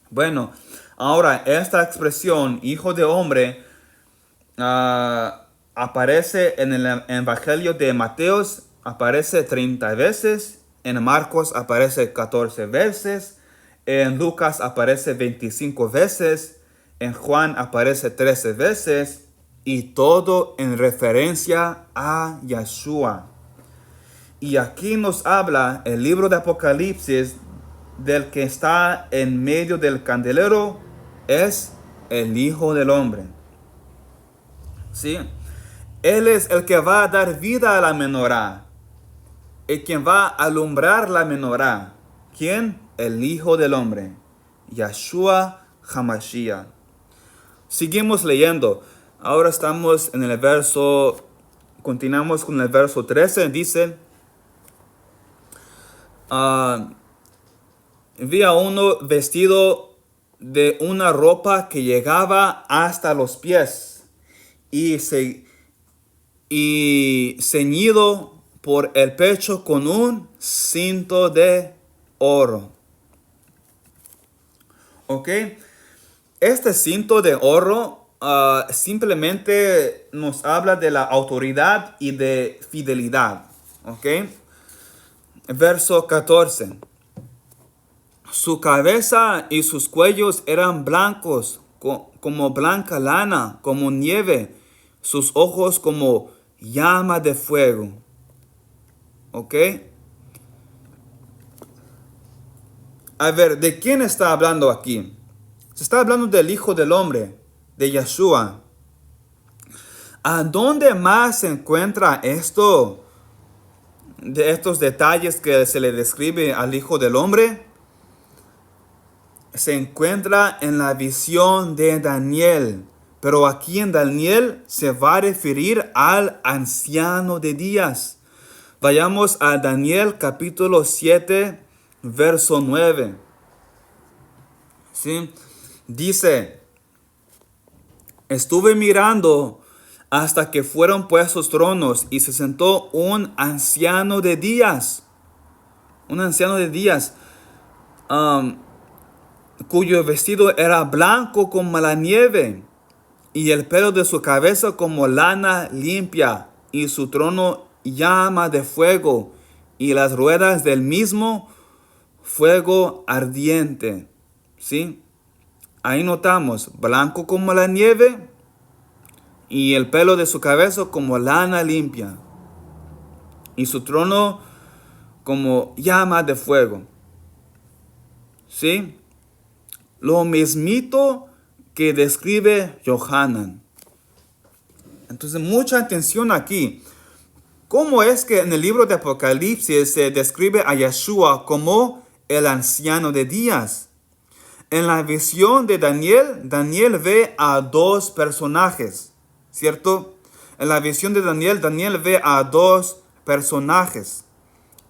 Bueno, ahora esta expresión, Hijo de Hombre, aparece en el Evangelio de Mateos, aparece 30 veces, en Marcos aparece 14 veces, en Lucas aparece 25 veces, en Juan aparece 13 veces, y todo en referencia a Yeshua. Y aquí nos habla el libro de Apocalipsis del que está en medio del candelero, es el Hijo del Hombre. ¿Sí? Él es el que va a dar vida a la menorá, el quien va a alumbrar la menorá. ¿Quién? El Hijo del Hombre, Yeshua HaMashiach. Seguimos leyendo. Ahora estamos en el continuamos con el verso 13. Dice, vi a uno vestido de una ropa que llegaba hasta los pies y ceñido por el pecho con un cinto de oro. ¿Ok? Este cinto de oro simplemente nos habla de la autoridad y de fidelidad. ¿Ok? Verso 14. Su cabeza y sus cuellos eran blancos, como blanca lana, como nieve. Sus ojos como llama de fuego. ¿Ok? A ver, ¿de quién está hablando aquí? Se está hablando del Hijo del Hombre, de Yeshua. ¿A dónde más se encuentra esto? De estos detalles que se le describe al Hijo del Hombre. Se encuentra en la visión de Daniel. Pero aquí en Daniel se va a referir al anciano de días. Vayamos a Daniel capítulo 7, verso 9. ¿Sí? Dice, estuve mirando hasta que fueron puestos tronos y se sentó un anciano de días. Un anciano de días. Cuyo vestido era blanco como la nieve, y el pelo de su cabeza como lana limpia, y su trono llama de fuego, y las ruedas del mismo fuego ardiente. ¿Sí? Ahí notamos, blanco como la nieve, y el pelo de su cabeza como lana limpia, y su trono como llama de fuego. ¿Sí? lo mismito que describe Yohanan. Entonces, mucha atención aquí. ¿Cómo es que en el libro de Apocalipsis se describe a Yeshua como el anciano de días? En la visión de Daniel, Daniel ve a dos personajes, ¿cierto? En la visión de Daniel, Daniel ve a dos personajes,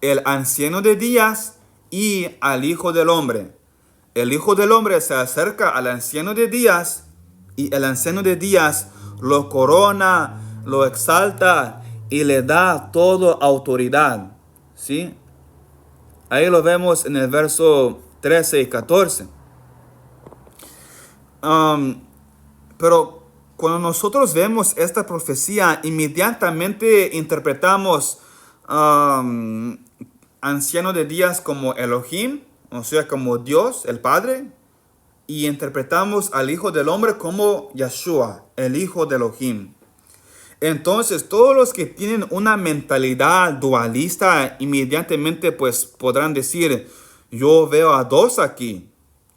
el anciano de días y al Hijo del Hombre. El Hijo del Hombre se acerca al anciano de días y el anciano de días lo corona, lo exalta y le da toda autoridad, ¿sí? Ahí lo vemos en el verso 13 y 14. Pero cuando nosotros vemos esta profecía, inmediatamente interpretamos anciano de días como Elohim, o sea, como Dios, el Padre, y interpretamos al Hijo del Hombre como Yeshua, el Hijo de Elohim. Entonces, todos los que tienen una mentalidad dualista, inmediatamente pues podrán decir, yo veo a dos aquí.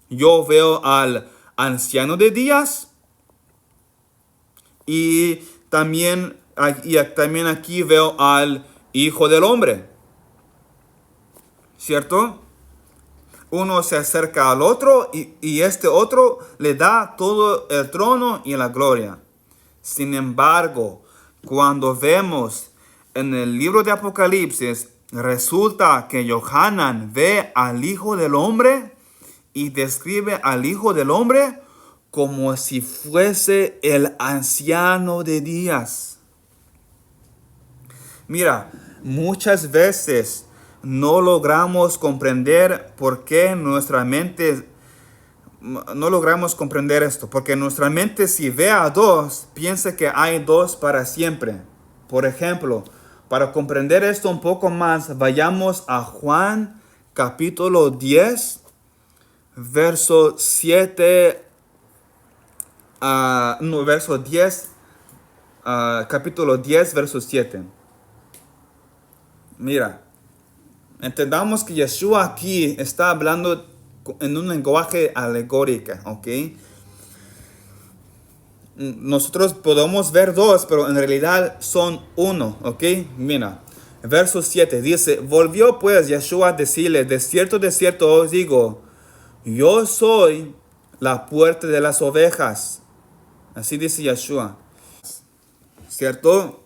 Yo veo al anciano de días y también aquí veo al Hijo del Hombre. ¿Cierto? Uno se acerca al otro y este otro le da todo el trono y la gloria. Sin embargo, cuando vemos en el libro de Apocalipsis, resulta que Yohanan ve al Hijo del Hombre y describe al Hijo del Hombre como si fuese el anciano de días. Mira, muchas veces no logramos comprender por qué nuestra mente, no logramos comprender esto, porque nuestra mente si ve a dos, piensa que hay dos para siempre. Por ejemplo, para comprender esto un poco más, vayamos a Juan capítulo 10, verso 7, verso 10, capítulo 10, verso 7. Mira, entendamos que Yeshua aquí está hablando en un lenguaje alegórico, ¿ok? Nosotros podemos ver dos, pero en realidad son uno, ¿ok? Mira, verso 7 dice, volvió pues Yeshua a decirle, de cierto os digo, yo soy la puerta de las ovejas. Así dice Yeshua, ¿cierto?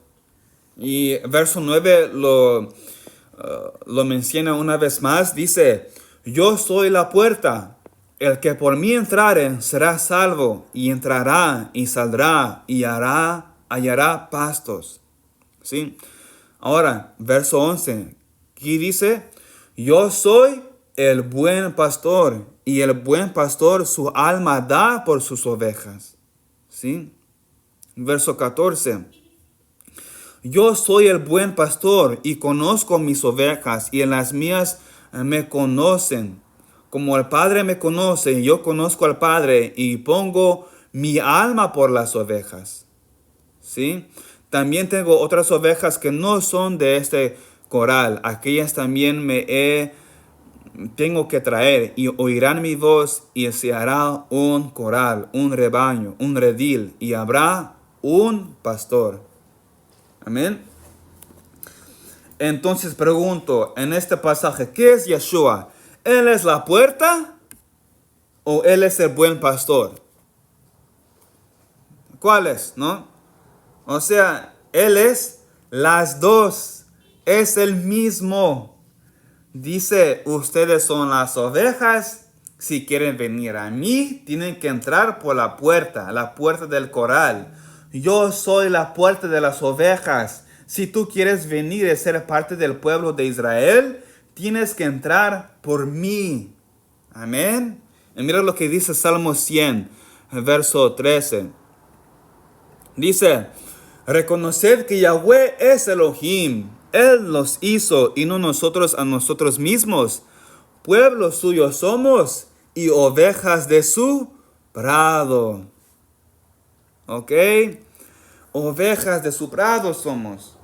Y verso 9 lo menciona una vez más, dice, yo soy la puerta, el que por mí entrare será salvo, y entrará y saldrá y hallará pastos. ¿Sí? Ahora, verso 11, aquí dice, yo soy el buen pastor, y el buen pastor su alma da por sus ovejas. ¿Sí? Verso 14, yo soy el buen pastor y conozco mis ovejas y en las mías me conocen. Como el Padre me conoce, yo conozco al Padre y pongo mi alma por las ovejas. ¿Sí? También tengo otras ovejas que no son de este corral. Aquellas también tengo que traer y oirán mi voz y se hará un corral, un rebaño, un redil y habrá un pastor. Amén. Entonces pregunto, en este pasaje, ¿qué es Yeshua? ¿Él es la puerta o Él es el buen pastor? ¿Cuál es, no? O sea, Él es las dos. Es el mismo. Dice, ustedes son las ovejas. Si quieren venir a mí, tienen que entrar por la puerta del corral. Yo soy la puerta de las ovejas. Si tú quieres venir y ser parte del pueblo de Israel, tienes que entrar por mí. Amén. Y mira lo que dice Salmo 100, verso 13. Dice, reconoced que Yahweh es Elohim. Él nos hizo y no nosotros a nosotros mismos. Pueblo suyo somos y ovejas de su prado. ¿Ok? Ovejas de su prado somos.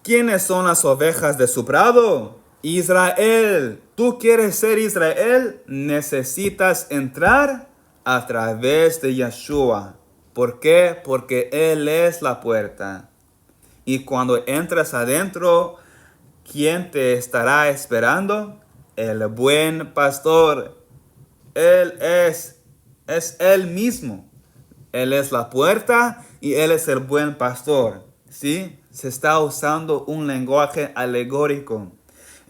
¿Quiénes son las ovejas de su prado? Israel, tú quieres ser Israel, necesitas entrar a través de Yeshua. ¿Por qué? Porque Él es la puerta. Y cuando entras adentro, ¿quién te estará esperando? El buen pastor. Él es Él mismo. Él es la puerta y Él es el buen pastor. ¿Sí? Se está usando un lenguaje alegórico.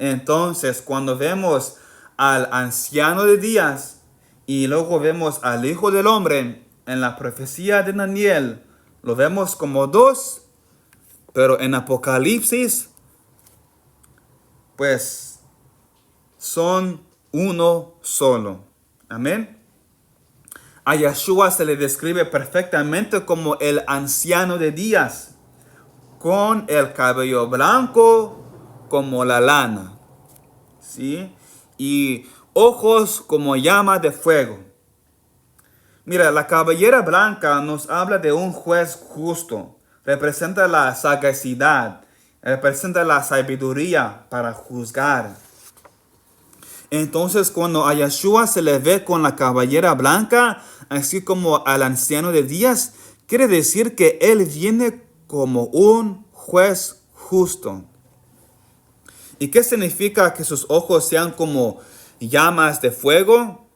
Entonces, cuando vemos al anciano de días y luego vemos al Hijo del Hombre en la profecía de Daniel, lo vemos como dos, pero en Apocalipsis, pues, son uno solo. Amén. A Yeshua se le describe perfectamente como el anciano de días, con el cabello blanco como la lana, ¿sí? Y ojos como llama de fuego. Mira, la cabellera blanca nos habla de un juez justo. Representa la sagacidad, representa la sabiduría para juzgar. Entonces, cuando a Yeshua se le ve con la cabellera blanca, así como al anciano de días, quiere decir que él viene como un juez justo. ¿Y qué significa que sus ojos sean como llamas de fuego?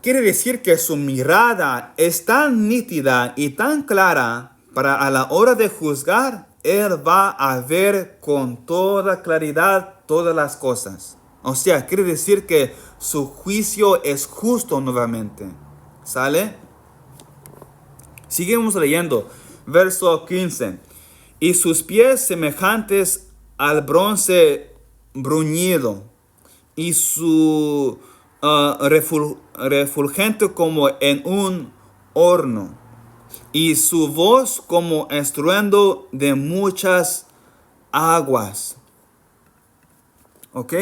Quiere decir que su mirada es tan nítida y tan clara para a la hora de juzgar, él va a ver con toda claridad todas las cosas. O sea, quiere decir que su juicio es justo nuevamente. ¿Sale? Seguimos leyendo. Verso 15. Y sus pies semejantes al bronce bruñido, y su refulgente como en un horno, y su voz como estruendo de muchas aguas. ¿Ok?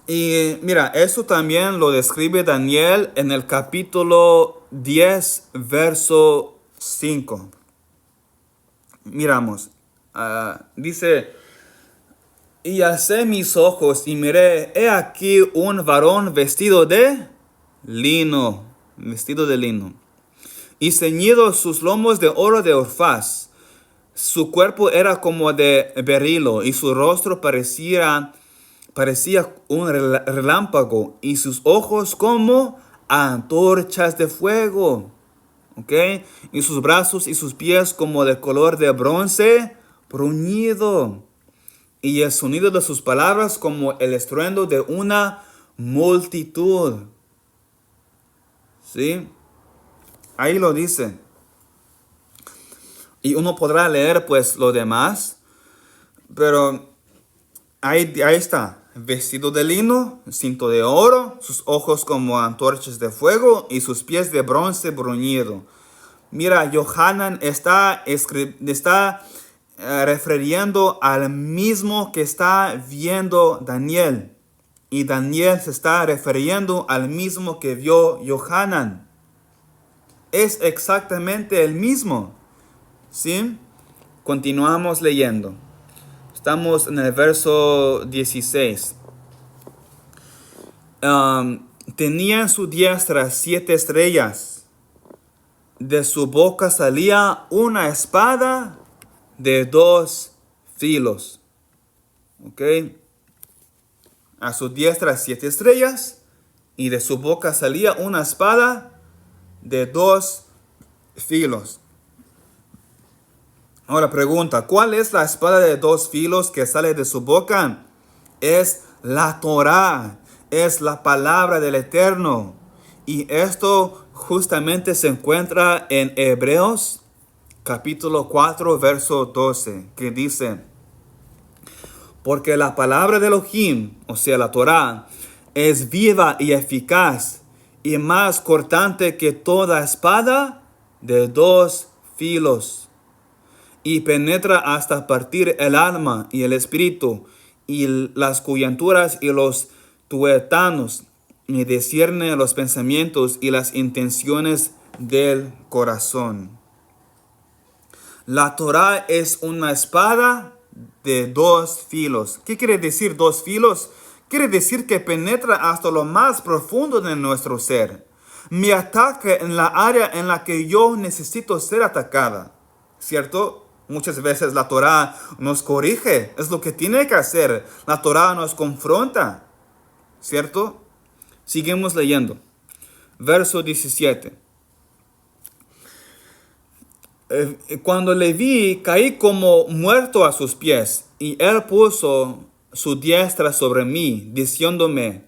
Y mira, eso también lo describe Daniel en el capítulo 10, verso 5. Miramos, dice, y alcé mis ojos y miré, he aquí un varón vestido de lino, y ceñido sus lomos de oro de Orfaz. Su cuerpo era como de berilo, y su rostro parecía un relámpago, y sus ojos como antorchas de fuego. ¿Ok? Y sus brazos y sus pies como de color de bronce bruñido. Y el sonido de sus palabras como el estruendo de una multitud. ¿Sí? Ahí lo dice. Y uno podrá leer pues lo demás. Pero ahí está. Vestido de lino, cinto de oro, sus ojos como antorchas de fuego y sus pies de bronce bruñido. Mira, Yohanan está refiriendo al mismo que está viendo Daniel. Y Daniel se está refiriendo al mismo que vio Yohanan. Es exactamente el mismo. ¿Sí? Continuamos leyendo. Estamos en el verso 16. Tenía en su diestra 7 estrellas. De su boca salía una espada de 2 filos. ¿Ok? A su diestra 7 estrellas. Y de su boca salía una espada de 2 filos. Ahora pregunta, ¿cuál es la espada de 2 filos que sale de su boca? Es la Torá, es la palabra del Eterno. Y esto justamente se encuentra en Hebreos capítulo 4, verso 12, que dice, porque la palabra de Elohim, o sea la Torá, es viva y eficaz y más cortante que toda espada de 2 filos. Y penetra hasta partir el alma y el espíritu, y las coyunturas y los tuétanos, y discierne los pensamientos y las intenciones del corazón. La Torá es una espada de dos filos. ¿Qué quiere decir dos filos? Quiere decir que penetra hasta lo más profundo de nuestro ser. Me ataca en la área en la que yo necesito ser atacada. ¿Cierto? Muchas veces la Torá nos corrige. Es lo que tiene que hacer. La Torá nos confronta. ¿Cierto? Seguimos leyendo. Verso 17. Cuando le vi, caí como muerto a sus pies, y él puso su diestra sobre mí, diciéndome,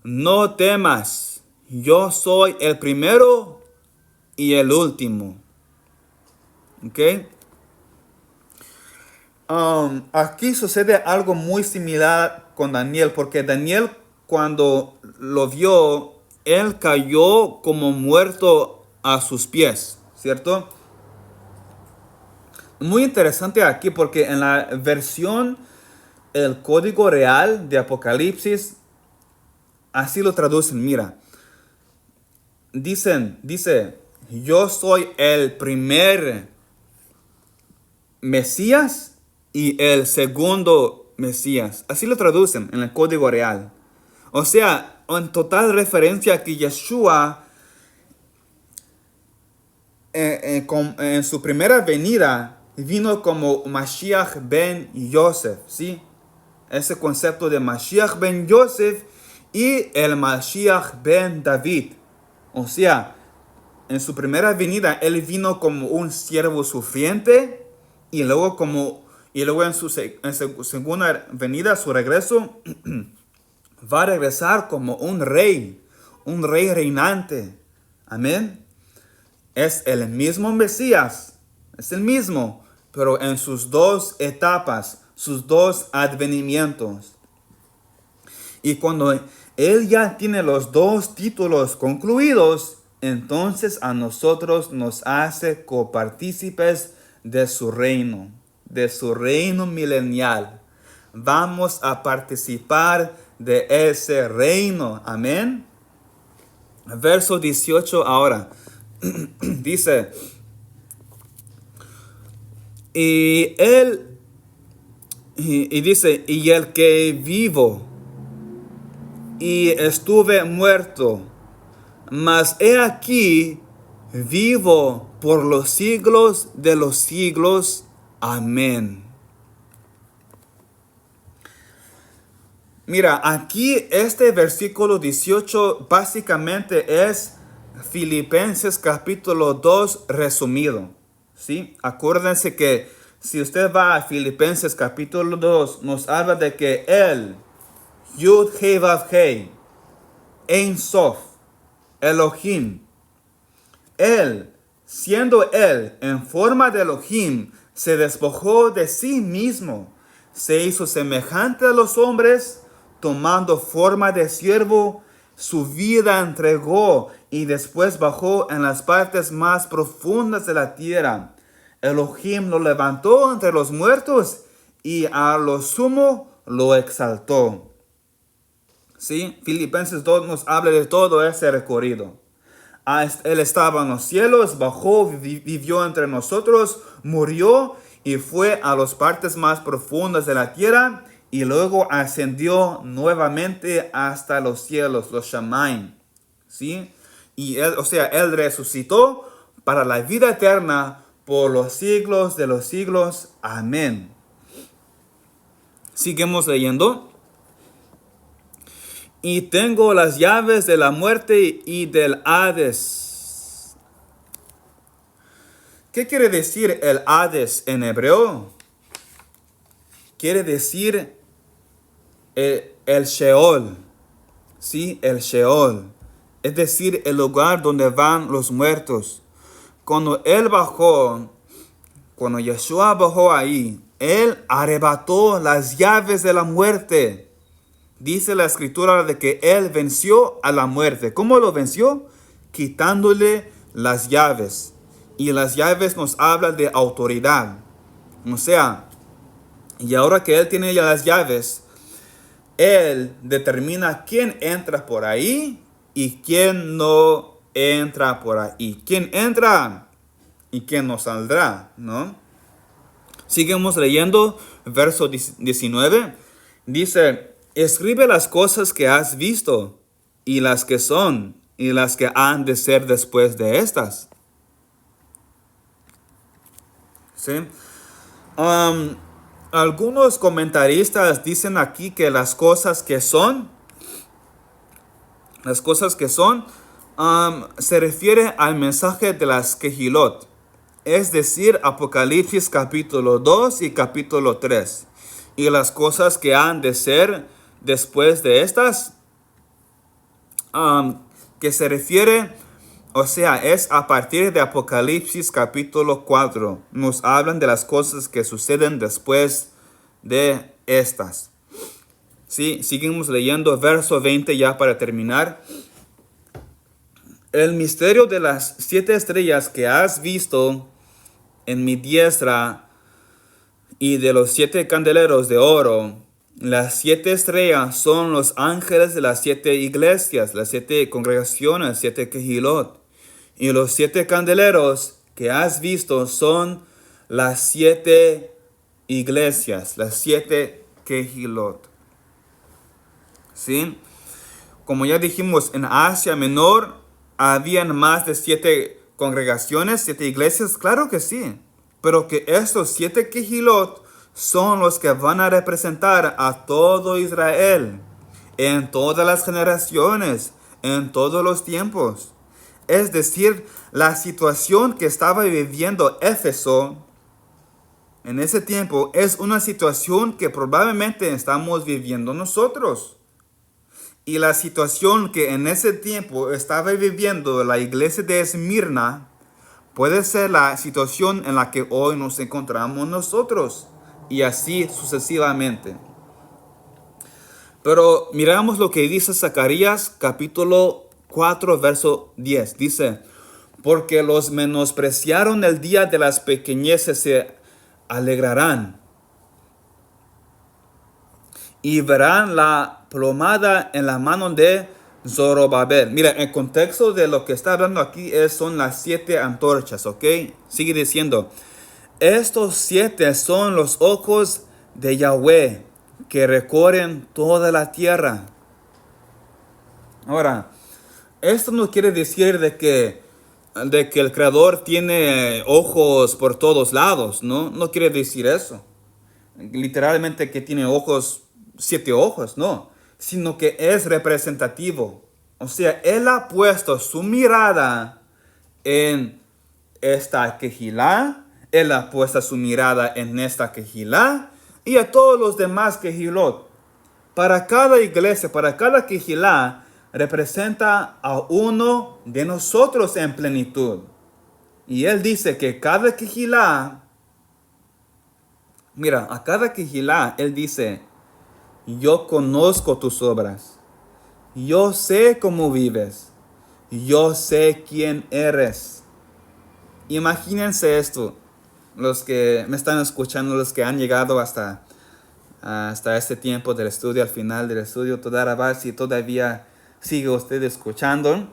no temas, yo soy el primero y el último. ¿Ok? Aquí sucede algo muy similar con Daniel, porque Daniel cuando lo vio, él cayó como muerto a sus pies, ¿cierto? Muy interesante aquí porque en la versión, el código real de Apocalipsis, así lo traducen, mira. Dice, yo soy el primer Mesías y el segundo Mesías. Así lo traducen en el código real. O sea, en total referencia a que Yeshua en su primera venida vino como Mashiach ben Yosef, ¿sí? Ese concepto de Mashiach ben Yosef y el Mashiach ben David. O sea, en su primera venida él vino como un siervo sufriente y luego en su segunda venida, su regreso, va a regresar como un rey reinante. Amén. Es el mismo Mesías, es el mismo, pero en sus dos etapas, sus dos advenimientos. Y cuando él ya tiene los dos títulos concluidos, entonces a nosotros nos hace copartícipes de su reino milenial. Vamos a participar de ese reino. Amén. Verso 18 ahora. Dice, y dice, y el que vivo y estuve muerto, mas he aquí vivo por los siglos de los siglos. Amén. Mira, aquí este versículo 18 básicamente es Filipenses capítulo 2 resumido, ¿sí? Acuérdense que si usted va a Filipenses capítulo 2, nos habla de que Él, Yud Hei Vav Hei, Ein Sof, Elohim, Él, siendo Él en forma de Elohim, se despojó de sí mismo, se hizo semejante a los hombres, tomando forma de siervo, su vida entregó y después bajó en las partes más profundas de la tierra. Elohim lo levantó entre los muertos y a lo sumo lo exaltó. ¿Sí? Filipenses 2 nos habla de todo ese recorrido. Él estaba en los cielos, bajó, vivió entre nosotros, murió y fue a las partes más profundas de la tierra y luego ascendió nuevamente hasta los cielos, los Shamaim. ¿Sí? Y él resucitó para la vida eterna por los siglos de los siglos. Amén. Seguimos leyendo. Y tengo las llaves de la muerte y del Hades. ¿Qué quiere decir el Hades en hebreo? Quiere decir el Sheol. Sí, el Sheol. Es decir, el lugar donde van los muertos. Cuando Yeshua bajó ahí, él arrebató las llaves de la muerte. Dice la escritura de que él venció a la muerte. ¿Cómo lo venció? Quitándole las llaves. Y las llaves nos hablan de autoridad. O sea, y ahora que él tiene ya las llaves, él determina quién entra por ahí y quién no entra por ahí. ¿Quién entra y quién no saldrá? ¿No? Seguimos leyendo verso 19, dice, escribe las cosas que has visto, y las que son, y las que han de ser después de estas. ¿Sí? Algunos comentaristas dicen aquí que las cosas que son, se refiere al mensaje de las Kehilot, es decir, Apocalipsis capítulo 2 y capítulo 3. Y las cosas que han de ser después de estas, que se refiere, o sea, es a partir de Apocalipsis capítulo 4. Nos hablan de las cosas que suceden después de estas. Sí, seguimos leyendo verso 20 ya para terminar. El misterio de las 7 estrellas que has visto en mi diestra y de los 7 candeleros de oro. Las 7 estrellas son los ángeles de las 7 iglesias, las 7 congregaciones, 7 Kehilot. Y los 7 candeleros que has visto son las 7 iglesias, las 7 Kehilot. ¿Sí? Como ya dijimos, en Asia Menor habían más de 7 congregaciones, 7 iglesias, claro que sí. Pero que estos 7 Kehilot son los que van a representar a todo Israel, en todas las generaciones, en todos los tiempos. Es decir, la situación que estaba viviendo Éfeso en ese tiempo es una situación que probablemente estamos viviendo nosotros. Y la situación que en ese tiempo estaba viviendo la iglesia de Esmirna puede ser la situación en la que hoy nos encontramos nosotros. Y así sucesivamente. Pero miramos lo que dice Zacarías capítulo 4 verso 10. Dice, porque los menospreciaron el día de las pequeñeces se alegrarán. Y verán la plomada en la mano de Zorobabel. Mira, el contexto de lo que está hablando aquí son las 7 antorchas, ¿ok? Sigue diciendo, estos 7 son los ojos de Yahweh que recorren toda la tierra. Ahora, esto no quiere decir de que el Creador tiene ojos por todos lados, ¿no? No quiere decir eso. Literalmente que tiene 7 ojos, no. Sino que es representativo. O sea, Él ha puesto su mirada en esta Kehilá. Él ha puesto su mirada en esta Kehilá. Y a todos los demás Kehilot. Para cada iglesia, para cada Kehilá, representa a uno de nosotros en plenitud. Y Él dice que cada Kehilá, mira, a cada Kehilá, Él dice, yo conozco tus obras. Yo sé cómo vives. Yo sé quién eres. Imagínense esto. Los que me están escuchando, los que han llegado hasta este tiempo del estudio, al final del estudio, si todavía sigue usted escuchando.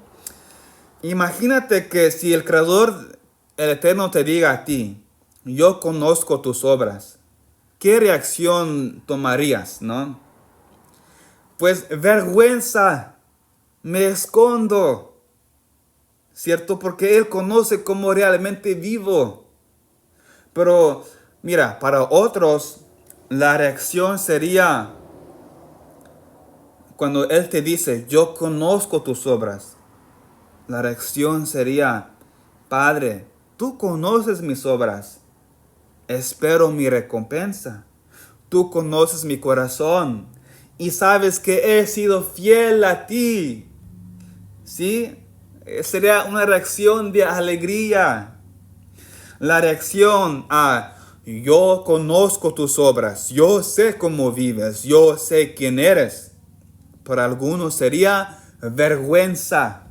Imagínate que si el Creador, el Eterno, te diga a ti, yo conozco tus obras. ¿Qué reacción tomarías, no? Pues vergüenza, me escondo, ¿cierto? Porque Él conoce cómo realmente vivo. Pero, mira, para otros, la reacción sería cuando Él te dice, yo conozco tus obras. La reacción sería, Padre, tú conoces mis obras. Espero mi recompensa. Tú conoces mi corazón y sabes que he sido fiel a ti. ¿Sí? Sería una reacción de alegría. La reacción a yo conozco tus obras, yo sé cómo vives, yo sé quién eres. Para algunos sería vergüenza,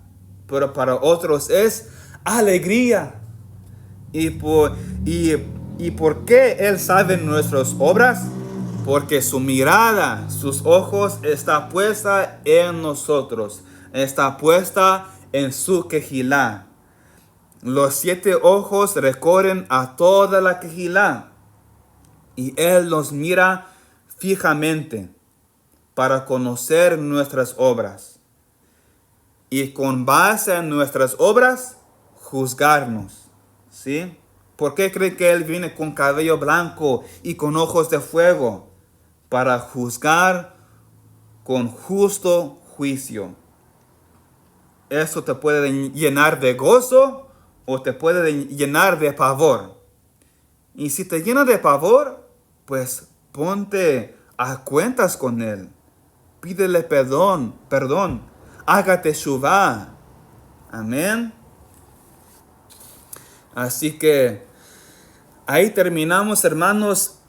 pero para otros es alegría. ¿Y por qué Él sabe nuestras obras? Porque su mirada, sus ojos está puesta en nosotros. Está puesta en su Kehilá. Los 7 ojos recorren a toda la Kehilá. y Él nos mira fijamente para conocer nuestras obras y con base en nuestras obras juzgarnos, ¿sí? ¿Por qué cree que Él viene con cabello blanco y con ojos de fuego? Para juzgar con justo juicio. Eso te puede llenar de gozo o te puede llenar de pavor. Y si te llena de pavor, pues ponte a cuentas con Él. Pídele perdón. Hágate shuvá. Amén. Así que ahí terminamos, hermanos,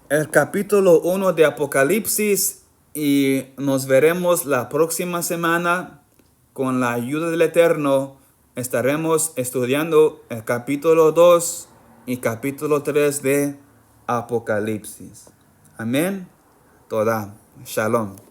el capítulo 1 de Apocalipsis y nos veremos la próxima semana. Con la ayuda del Eterno estaremos estudiando el capítulo 2 y capítulo 3 de Apocalipsis. Amén. Toda. Shalom.